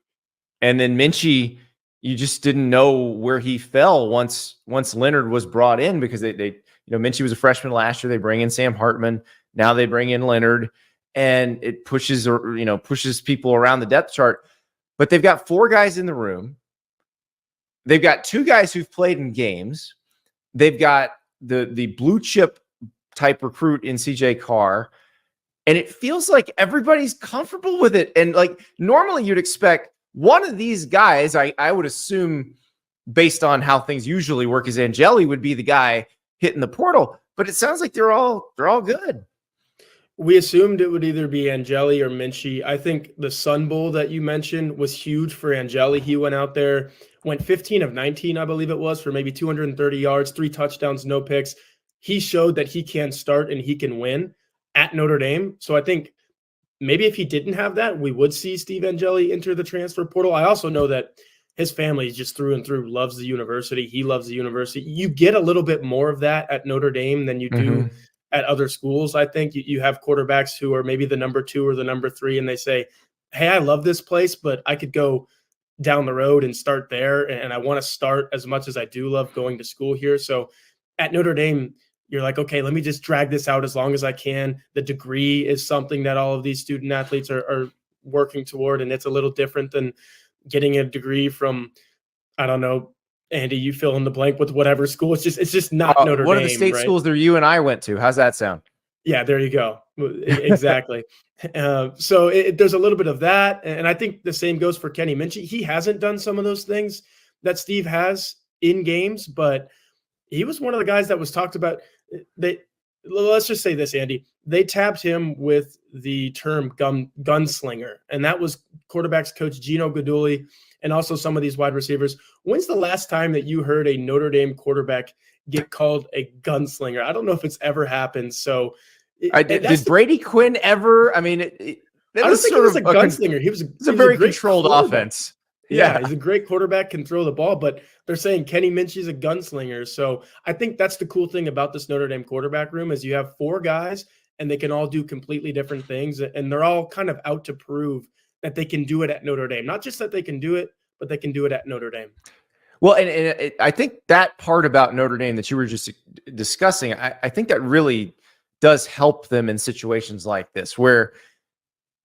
And then Minchie, you just didn't know where he fell once Leonard was brought in, because they Minchie was a freshman last year. They bring in Sam Hartman. Now they bring in Leonard, and it pushes people around the depth chart. But they've got 4 guys in the room. They've got 2 guys who've played in games. They've got the blue chip type recruit in CJ Carr. And it feels like everybody's comfortable with it. And like normally you'd expect one of these guys, I would assume, based on how things usually work, is Angeli would be the guy hitting the portal. But it sounds like they're all good. We assumed it would either be Angeli or Minchie. I think the Sun Bowl that you mentioned was huge for Angeli. He went out there, went 15 of 19, I believe it was, for maybe 230 yards, 3 touchdowns, no picks. He showed that he can start and he can win at Notre Dame. So I think maybe if he didn't have that, we would see Steve Angeli enter the transfer portal. I also know that his family just through and through loves the university. He loves the university. You get a little bit more of that at Notre Dame than you do at other schools. I think you have quarterbacks who are maybe the number 2 or the number 3, and they say, hey, I love this place, but I could go down the road and start there. And I want to start as much as I do love going to school here. So at Notre Dame, you're like, okay, let me just drag this out as long as I can. The degree is something that all of these student athletes are working toward. And it's a little different than getting a degree from, I don't know, Andy, you fill in the blank with whatever school. It's just not Notre Dame. One of the state schools that you and I went to. How's that sound? Yeah, there you go. Exactly. So there's a little bit of that. And I think the same goes for Kenny Minchie. He hasn't done some of those things that Steve has in games, but he was one of the guys that was talked about. Let's just say this, Andy. They tapped him with the term gunslinger, and that was quarterbacks coach Gino Guidugli and also some of these wide receivers. When's the last time that you heard a Notre Dame quarterback get called a gunslinger? I don't know if it's ever happened. So did Brady Quinn ever? I mean, I don't think he was a gunslinger. He was a very controlled offense. Yeah, he's a great quarterback, can throw the ball, but they're saying Kenny Minchie's a gunslinger. So I think that's the cool thing about this Notre Dame quarterback room is you have 4 guys and they can all do completely different things. And they're all kind of out to prove that they can do it at Notre Dame. Not just that they can do it, but they can do it at Notre Dame. Well, and I think that part about Notre Dame that you were just discussing, I think that really does help them in situations like this, where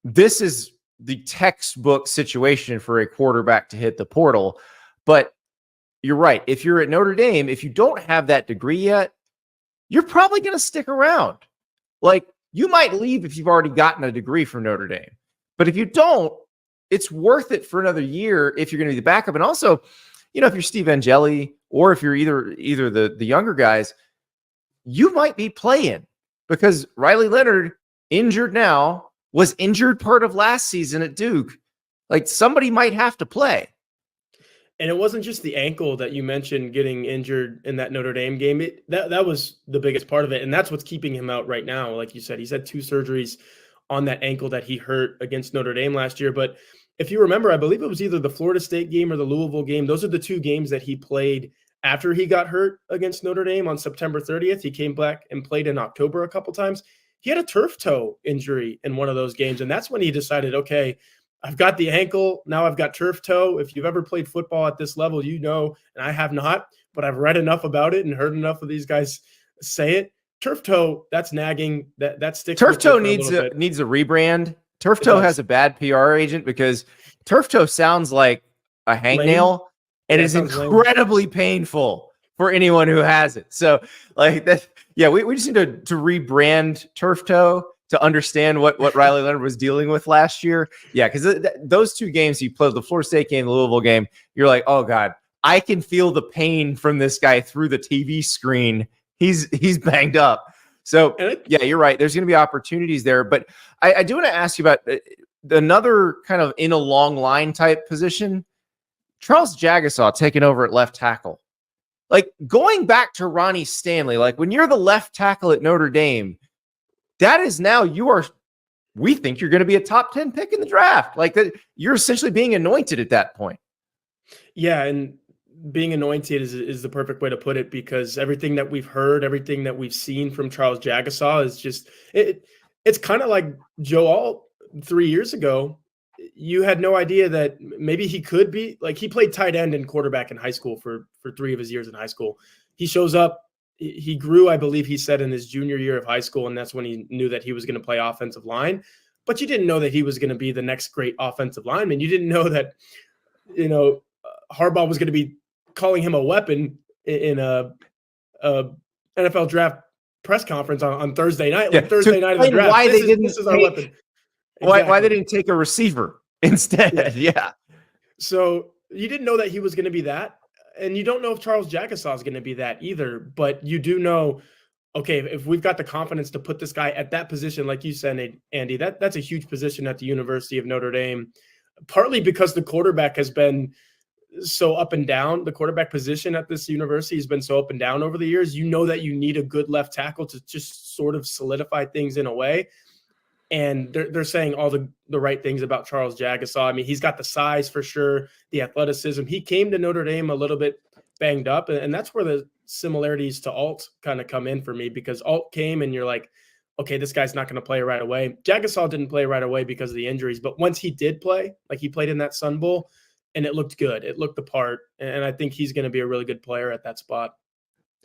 this is the textbook situation for a quarterback to hit the portal. But you're right. If you're at Notre Dame, if you don't have that degree yet, you're probably going to stick around. Like, you might leave if you've already gotten a degree from Notre Dame. But if you don't, it's worth it for another year if you're going to be the backup. And also, if you're Steve Angeli or if you're either the younger guys, you might be playing, because Riley Leonard, injured now, was injured part of last season at Duke. Like, somebody might have to play. And it wasn't just the ankle that you mentioned getting injured in that Notre Dame game. That was the biggest part of it. And that's what's keeping him out right now. Like you said, he's had 2 surgeries on that ankle that he hurt against Notre Dame last year. But if you remember, I believe it was either the Florida State game or the Louisville game. Those are the 2 games that he played after he got hurt against Notre Dame on September 30th. He came back and played in October a couple times. He had a turf toe injury in one of those games. And that's when he decided, okay, I've got the ankle. Now I've got turf toe. If you've ever played football at this level, and I have not, but I've read enough about it and heard enough of these guys say it. Turf toe, that's nagging. That sticks. Turf toe needs a rebrand. Turf toe has a bad PR agent because turf toe sounds like a hangnail, and is incredibly painful for anyone who has it. So, like that. Yeah, we just need to rebrand turf toe to understand what Riley Leonard was dealing with last year. Yeah, because those 2 games he played, the Florida State game, the Louisville game, you're like, oh God, I can feel the pain from this guy through the TV screen. He's banged up. So yeah, you're right. There's going to be opportunities there, but I do want to ask you about another kind of in a long line type position. Charles Jagasaw taking over at left tackle. Like, going back to Ronnie Stanley, like when you're the left tackle at Notre Dame, that is now we think you're going to be a top 10 pick in the draft. Like, that, you're essentially being anointed at that point. Yeah, and being anointed is the perfect way to put it, because everything that we've heard, everything that we've seen from Charles Jagasaw is just it's kind of like Joe Alt 3 years ago. you had no idea that maybe he could be like, he played tight end and quarterback in high school for 3 of his years in high school. He shows up, he grew, I believe he said, in his junior year of high school, and that's when he knew that he was going to play offensive line. But you didn't know that he was going to be the next great offensive lineman. You didn't know that, Harbaugh was going to be calling him a weapon in a NFL draft press conference on Thursday night, like Thursday night of the draft. Why this is our weapon. Why they didn't take a receiver instead? Yeah. So you didn't know that he was going to be that, and you don't know if Charles Jagasaw is going to be that either. But you do know, okay, if we've got the confidence to put this guy at that position, like you said, Andy, that's a huge position at the University of Notre Dame, partly because the quarterback has been so up and down. The quarterback position at this university has been so up and down over the years. You know that you need a good left tackle to just sort of solidify things in a way. And they're saying all the right things about Charles Jagasaw. I mean, he's got the size for sure, the athleticism. He came to Notre Dame a little bit banged up, and that's where the similarities to Alt kind of come in for me, because Alt came and you're like, okay, this guy's not going to play right away. Jagasaw didn't play right away because of the injuries, but once he did play, like he played in that Sun Bowl, and it looked good. It looked the part, and I think he's going to be a really good player at that spot.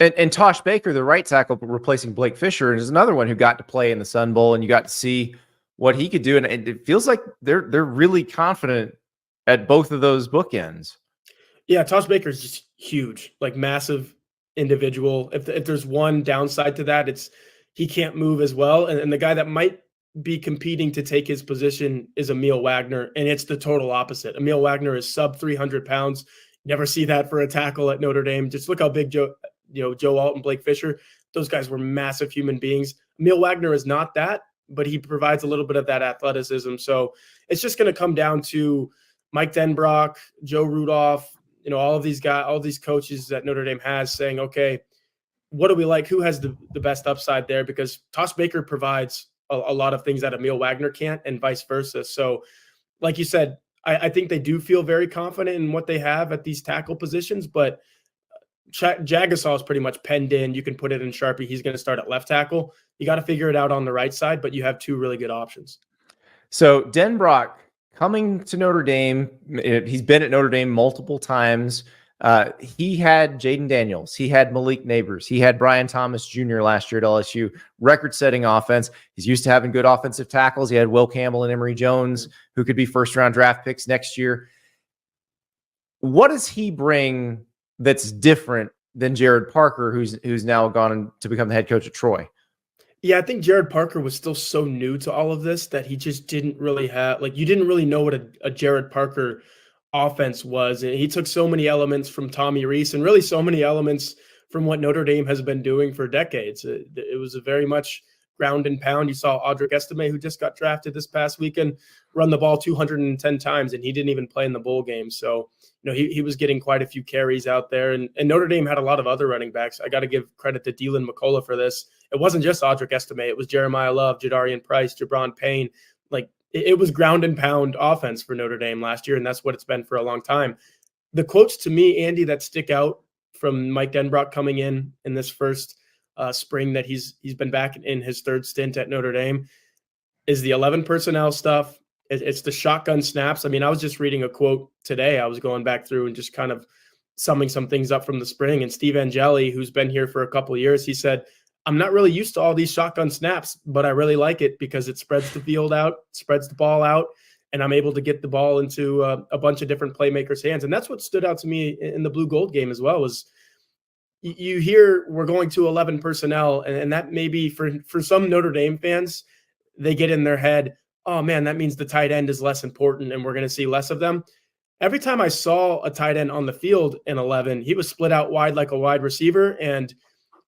And Tosh Baker, the right tackle replacing Blake Fisher, is another one who got to play in the Sun Bowl, and you got to see what he could do. And it feels like they're really confident at both of those bookends. Yeah, Tosh Baker is just huge, like massive individual. If there's one downside to that, it's he can't move as well. And the guy that might be competing to take his position is Emil Wagner, and it's the total opposite. Emil Wagner is sub 300 pounds. Never see that for a tackle at Notre Dame. Just look how big Joe Alt and Blake Fisher, those guys were massive human beings. Emil Wagner is not that, but he provides a little bit of that athleticism. So it's just going to come down to Mike Denbrock, Joe Rudolph, all of these guys, all these coaches that Notre Dame has saying, okay, what do we like? Who has the best upside there? Because Tosh Baker provides a lot of things that Emil Wagner can't, and vice versa. So like you said, I think they do feel very confident in what they have at these tackle positions, but Jagasaw is pretty much penned in. You can put it in Sharpie. He's going to start at left tackle. You got to figure it out on the right side, but you have two really good options. So Denbrock coming to Notre Dame, he's been at Notre Dame multiple times. He had Jaden Daniels. He had Malik Neighbors. He had Brian Thomas Jr. last year at LSU. Record-setting offense. He's used to having good offensive tackles. He had Will Campbell and Emory Jones, who could be first-round draft picks next year. What does he bring that's different than Jared Parker, who's now gone to become the head coach at Troy? Yeah, I think Jared Parker was still so new to all of this that he just didn't really have, you didn't really know what a Jared Parker offense was. And he took so many elements from Tommy Rees and really so many elements from what Notre Dame has been doing for decades. It was a very much ground and pound. You saw Audric Estime, who just got drafted this past weekend, run the ball 210 times, and he didn't even play in the bowl game. So, he was getting quite a few carries out there. And Notre Dame had a lot of other running backs. I got to give credit to Dylan McCullough for this. It wasn't just Audric Estime. It was Jeremiah Love, Jadarian Price, Jabron Payne. It was ground and pound offense for Notre Dame last year, and that's what it's been for a long time. The quotes to me, Andy, that stick out from Mike Denbrock coming in this first spring that he's been back in his third stint at Notre Dame is the 11 personnel stuff. It's the shotgun snaps. I mean, I was just reading a quote today. I was going back through and just kind of summing some things up from the spring. And Steve Angeli, who's been here for a couple of years, he said, I'm not really used to all these shotgun snaps, but I really like it because it spreads the field out, spreads the ball out, and I'm able to get the ball into a bunch of different playmakers' hands. And that's what stood out to me in the blue gold game as well, was you hear we're going to 11 personnel, and that maybe for some Notre Dame fans, they get in their head, oh man, that means the tight end is less important and we're going to see less of them. Every time I saw a tight end on the field in 11, he was split out wide like a wide receiver. And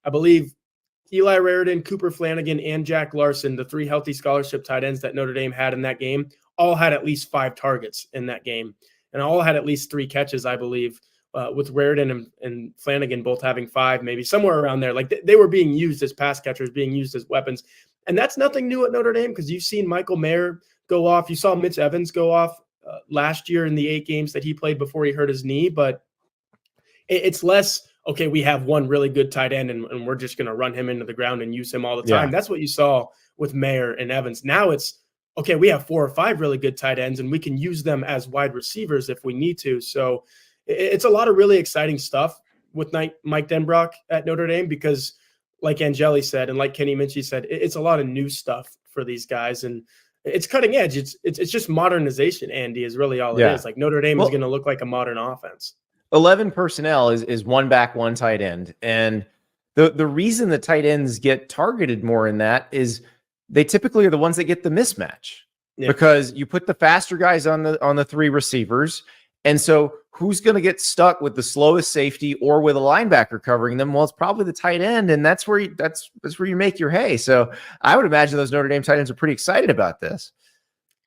I believe Eli Raridan, Cooper Flanagan, and Jack Larson, the three healthy scholarship tight ends that Notre Dame had in that game, all had at least 5 targets in that game. And all had at least 3 catches, I believe, with Raridan and Flanagan both having 5, maybe somewhere around there. They were being used as pass catchers, being used as weapons. And that's nothing new at Notre Dame, because you've seen Michael Mayer go off. You saw Mitch Evans go off last year in the 8 games that he played before he hurt his knee. But it's less, okay, we have one really good tight end and we're just going to run him into the ground and use him all the time. Yeah. That's what you saw with Mayer and Evans. Now it's, okay, we have 4 or 5 really good tight ends, and we can use them as wide receivers if we need to. So it's a lot of really exciting stuff with Mike Denbrock at Notre Dame, because like Angeli said, and like Kenny Minchie said, it's a lot of new stuff for these guys, and it's cutting edge. It's just modernization, Andy, is really all it is. Like Notre Dame is going to look like a modern offense. 11 personnel is one back, one tight end. And the reason the tight ends get targeted more in that is they typically are the ones that get the mismatch, because you put the faster guys on the 3 receivers. And so who's going to get stuck with the slowest safety or with a linebacker covering them? Well, it's probably the tight end, and that's where you make your hay. So I would imagine those Notre Dame tight ends are pretty excited about this.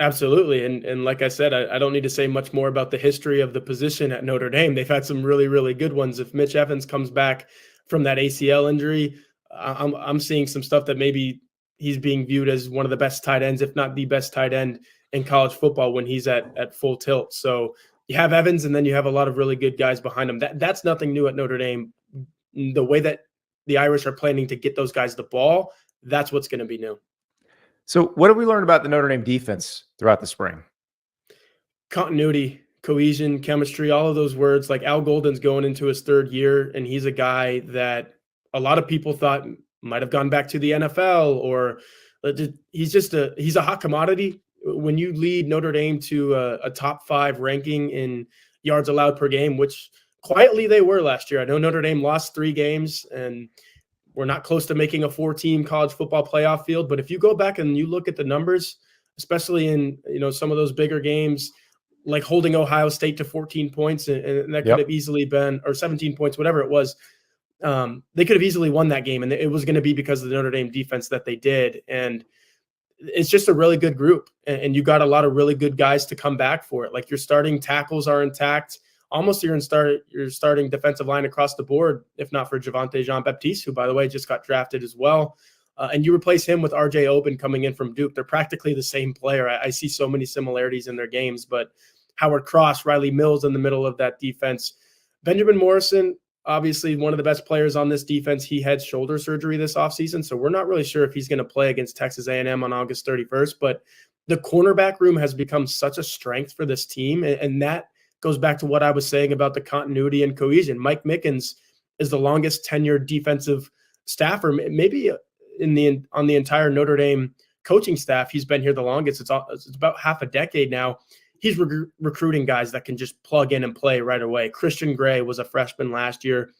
Absolutely. And like I said, I don't need to say much more about the history of the position at Notre Dame. They've had some really, really good ones. If Mitch Evans comes back from that ACL injury, I'm seeing some stuff that maybe he's being viewed as one of the best tight ends, if not the best tight end in college football when he's at full tilt. So you have Evans, and then you have a lot of really good guys behind him. That's nothing new at Notre Dame. The way that the Irish are planning to get those guys the ball, that's what's going to be new. So what have we learned about the Notre Dame defense throughout the spring? Continuity, cohesion, chemistry, all of those words. Like Al Golden's going into his 3rd year, and he's a guy that a lot of people thought might have gone back to the NFL, or he's a hot commodity. When you lead Notre Dame to a top 5 ranking in yards allowed per game, which quietly they were last year. I know Notre Dame lost 3 games, and we're not close to making a 4-team college football playoff field. But if you go back and you look at the numbers, especially in some of those bigger games, like holding Ohio State to 14 points, and that could have easily been, or 17 points, whatever it was, they could have easily won that game, and it was going to be because of the Notre Dame defense that they did. And it's just a really good group, and you got a lot of really good guys to come back for it. Like your starting tackles are intact. Almost your starting defensive line across the board, if not for Javonte Jean-Baptiste, who, by the way, just got drafted as well. And you replace him with R.J. Oben coming in from Duke. They're practically the same player. I see so many similarities in their games, but Howard Cross, Riley Mills in the middle of that defense. Benjamin Morrison, obviously one of the best players on this defense. He had shoulder surgery this offseason, so we're not really sure if he's going to play against Texas A&M on August 31st. But the cornerback room has become such a strength for this team, and that goes back to what I was saying about the continuity and cohesion. Mike Mickens is the longest tenured defensive staffer, maybe on the entire Notre Dame coaching staff. He's been here the longest. It's about half a decade now. He's recruiting guys that can just plug in and play right away. Christian Gray was a freshman last year.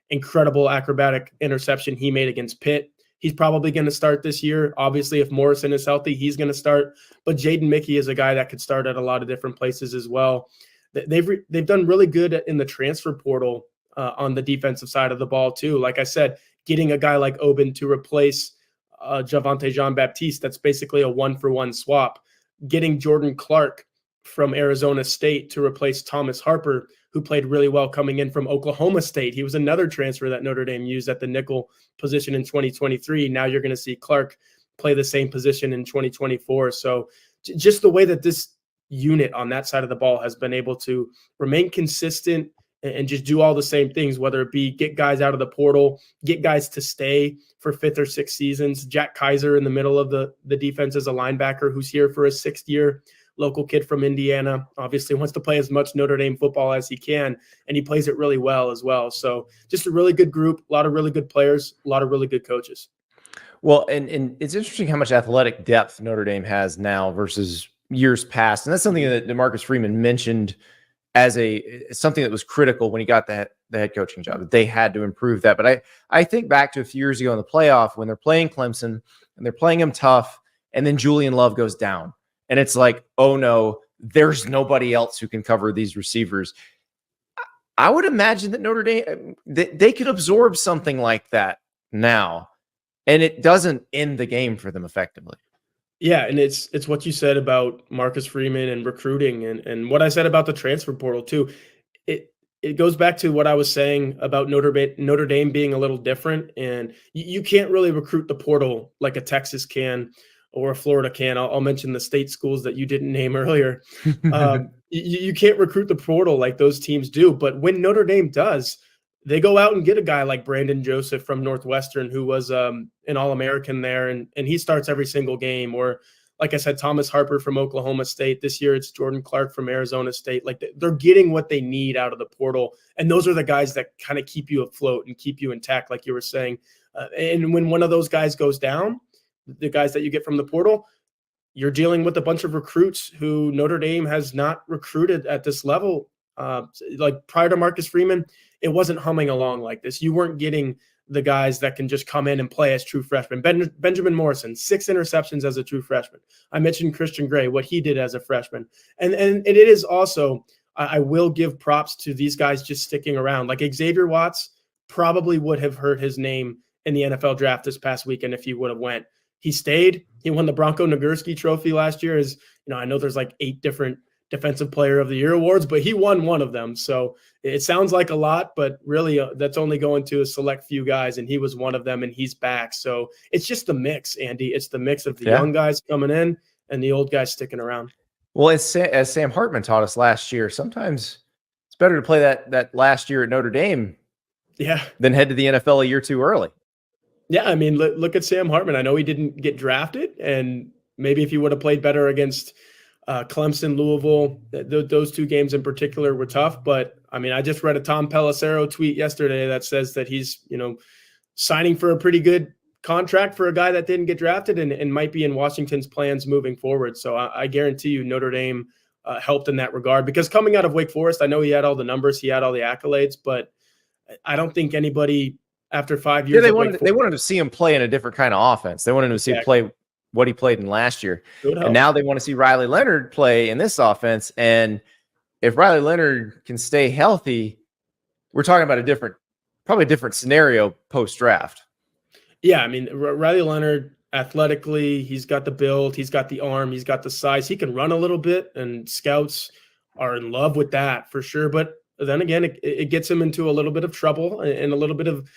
Incredible acrobatic interception he made against Pitt. He's probably going to start this year. Obviously, if Morrison is healthy, he's going to start. But Jaden Mickey is a guy that could start at a lot of different places as well. They've done really good in the transfer portal on the defensive side of the ball too. Like I said, getting a guy like Oben to replace Javonte Jean-Baptiste, that's basically a 1-for-1 swap. Getting Jordan Clark from Arizona State to replace Thomas Harper, who played really well coming in from Oklahoma State. He was another transfer that Notre Dame used at the nickel position in 2023. Now you're going to see Clark play the same position in 2024. So just the way that this unit on that side of the ball has been able to remain consistent and just do all the same things, whether it be get guys out of the portal, get guys to stay for 5th or 6th seasons. Jack Kaiser in the middle of the defense as a linebacker who's here for his 6th year, local kid from Indiana, obviously wants to play as much Notre Dame football as he can, and he plays it really well as well. So just a really good group, a lot of really good players, a lot of really good coaches. Well, and it's interesting how much athletic depth Notre Dame has now versus years past. And that's something that Marcus Freeman mentioned as something that was critical when he got the head coaching job, that they had to improve that. But I think back to a few years ago in the playoff when they're playing Clemson and they're playing them tough, and then Julian Love goes down. And it's like, oh no, there's nobody else who can cover these receivers. I would imagine that Notre Dame, they could absorb something like that now, and it doesn't end the game for them effectively. Yeah, and it's what you said about Marcus Freeman and recruiting, and what I said about the transfer portal too. It goes back to what I was saying about Notre Dame being a little different, and you can't really recruit the portal like a Texas can or a Florida can. I'll mention the state schools that you didn't name earlier. You can't recruit the portal like those teams do, but when Notre Dame does, they go out and get a guy like Brandon Joseph from Northwestern, who was an All-American there, and he starts every single game. Or like I said, Thomas Harper from Oklahoma State. This year it's Jordan Clark from Arizona State. Like they're getting what they need out of the portal. And those are the guys that kind of keep you afloat and keep you intact, like you were saying. And when one of those guys goes down, the guys that you get from the portal, you're dealing with a bunch of recruits who Notre Dame has not recruited at this level. Like prior to Marcus Freeman, it wasn't humming along like this. You weren't getting the guys that can just come in and play as true freshmen. Benjamin Morrison, 6 interceptions as a true freshman. I mentioned Christian Gray, what he did as a freshman. And it is also, I will give props to these guys just sticking around. Like Xavier Watts probably would have heard his name in the NFL draft this past weekend if he would have went. He stayed. He won the Bronco Nagurski Trophy last year. I know there's like 8 different Defensive Player of the Year awards, but he won one of them. So it sounds like a lot, but really that's only going to a select few guys, and he was one of them, and he's back. So it's just the mix, Andy. It's the mix of the young guys coming in and the old guys sticking around. Well, as Sam Hartman taught us last year, sometimes it's better to play that last year at Notre Dame than head to the NFL a year too early. Yeah, I mean, look at Sam Hartman. I know he didn't get drafted, and maybe if he would have played better against Clemson, Louisville, those 2 games in particular were tough. But, I mean, I just read a Tom Pelissero tweet yesterday that says that he's, signing for a pretty good contract for a guy that didn't get drafted and might be in Washington's plans moving forward. So I guarantee you Notre Dame helped in that regard. Because coming out of Wake Forest, I know he had all the numbers, he had all the accolades, but I don't think anybody after 5 years they wanted to see him play in a different kind of offense. They wanted to see him play what he played in last year. And now they want to see Riley Leonard play in this offense. And if Riley Leonard can stay healthy, we're talking about probably a different scenario post-draft. Yeah, I mean, Riley Leonard, athletically, he's got the build, he's got the arm, he's got the size. He can run a little bit, and scouts are in love with that for sure. But then again, it gets him into a little bit of trouble and a little bit of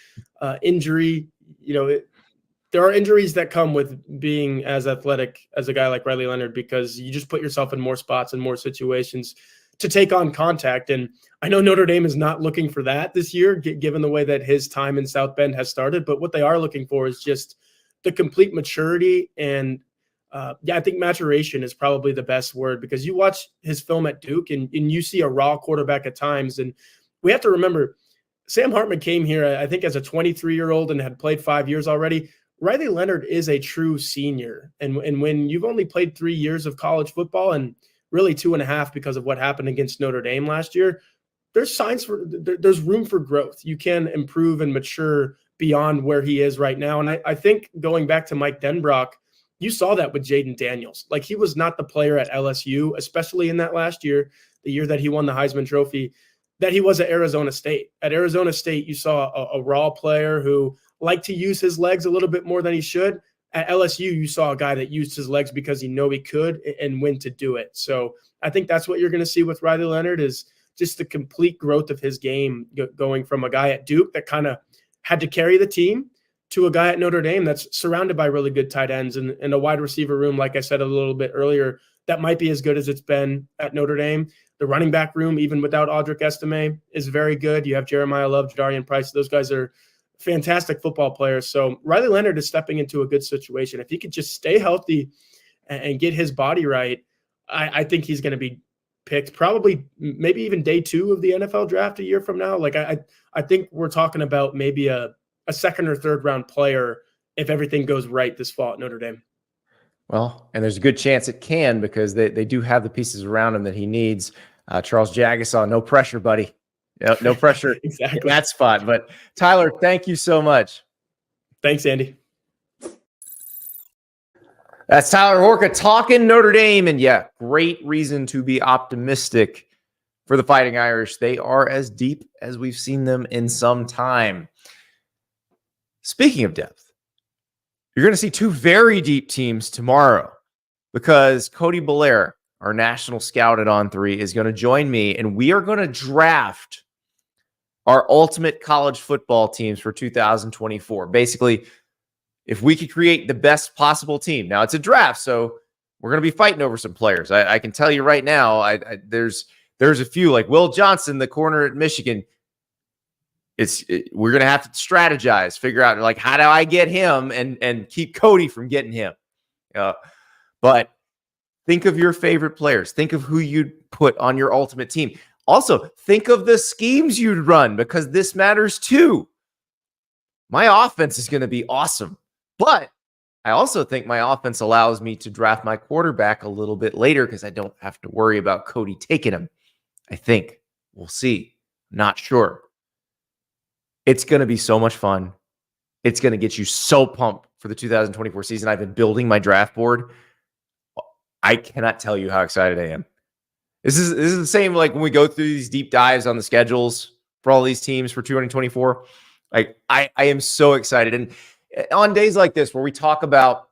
injury. There are injuries that come with being as athletic as a guy like Riley Leonard, because you just put yourself in more spots and more situations to take on contact. And I know Notre Dame is not looking for that this year, given the way that his time in South Bend has started. But what they are looking for is just the complete maturity. And I think maturation is probably the best word, because you watch his film at Duke and you see a raw quarterback at times. And we have to remember, Sam Hartman came here, I think, as a 23-year-old and had played 5 years already. Riley Leonard is a true senior. And when you've only played 3 years of college football, and really 2.5 because of what happened against Notre Dame last year, there's room for growth. You can improve and mature beyond where he is right now. And I think going back to Mike Denbrock, you saw that with Jaden Daniels. Like, he was not the player at LSU, especially in that last year, the year that he won the Heisman Trophy, that he was at Arizona State. At Arizona State, you saw a raw player who liked to use his legs a little bit more than he should. At LSU, you saw a guy that used his legs because he knew he could and when to do it. So I think that's what you're going to see with Riley Leonard, is just the complete growth of his game, going from a guy at Duke that kind of had to carry the team to a guy at Notre Dame that's surrounded by really good tight ends and a wide receiver room, like I said a little bit earlier, that might be as good as it's been at Notre Dame. The running back room, even without Audric Estime, is very good. You have Jeremiah Love, Jadarian Price. Those guys are fantastic football players. So Riley Leonard is stepping into a good situation. If he could just stay healthy and get his body right, I think he's going to be picked probably maybe even day 2 of the NFL draft a year from now. Like I think we're talking about maybe a second or third round player if everything goes right this fall at Notre Dame. Well, and there's a good chance it can, because they do have the pieces around him that he needs. Charles Jagasaw, no pressure, buddy. No pressure exactly in that spot. But Tyler, thank you so much. Thanks, Andy. That's Tyler Horka talking Notre Dame. And yeah, great reason to be optimistic for the Fighting Irish. They are as deep as we've seen them in some time. Speaking of depth, you're going to see 2 very deep teams tomorrow, because Cody Belair, our national scout at On3, is going to join me, and we are going to draft our ultimate college football teams for 2024. Basically, if we could create the best possible team. Now, it's a draft, so we're going to be fighting over some players. I can tell you right now, there's a few, like Will Johnson, the corner at Michigan. We're going to have to strategize, figure out, like, how do I get him and keep Cody from getting him? But think of your favorite players. Think of who you'd put on your ultimate team. Also, think of the schemes you'd run, because this matters too. My offense is going to be awesome, but I also think my offense allows me to draft my quarterback a little bit later because I don't have to worry about Cody taking him. I think. We'll see. Not sure. It's going to be so much fun. It's going to get you so pumped for the 2024 season. I've been building my draft board. I cannot tell you how excited I am. This is the same like when we go through these deep dives on the schedules for all these teams for 2024. Like I am so excited. And on days like this where we talk about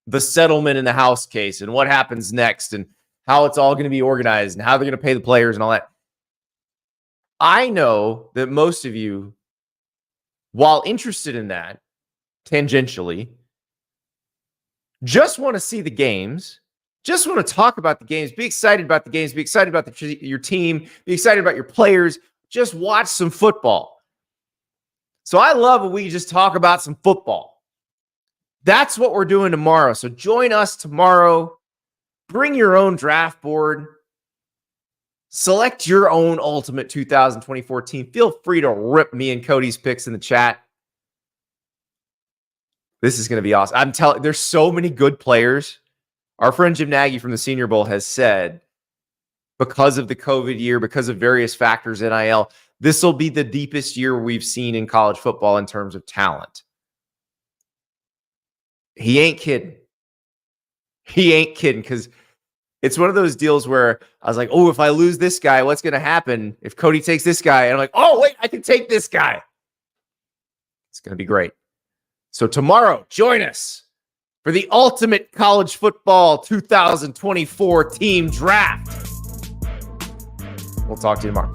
the settlement in the House case and what happens next and how it's all going to be organized and how they're going to pay the players and all that, I know that most of you, while interested in that tangentially, just want to see the games, just want to talk about the games, be excited about the games, be excited about your team, be excited about your players, just watch some football. So I love when we just talk about some football. That's what we're doing tomorrow. So join us tomorrow. Bring your own draft board. Select your own ultimate 2024 team. Feel free to rip me and Cody's picks in the chat. This is going to be awesome. I'm telling, there's so many good players. Our friend Jim Nagy from the Senior Bowl has said, because of the COVID year, because of various factors, NIL, this will be the deepest year we've seen in college football in terms of talent. He ain't kidding. He ain't kidding, because it's one of those deals where I was like, oh, if I lose this guy, what's going to happen if Cody takes this guy? And I'm like, oh, wait, I can take this guy. It's going to be great. So tomorrow, join us for the ultimate college football 2024 team draft. We'll talk to you tomorrow.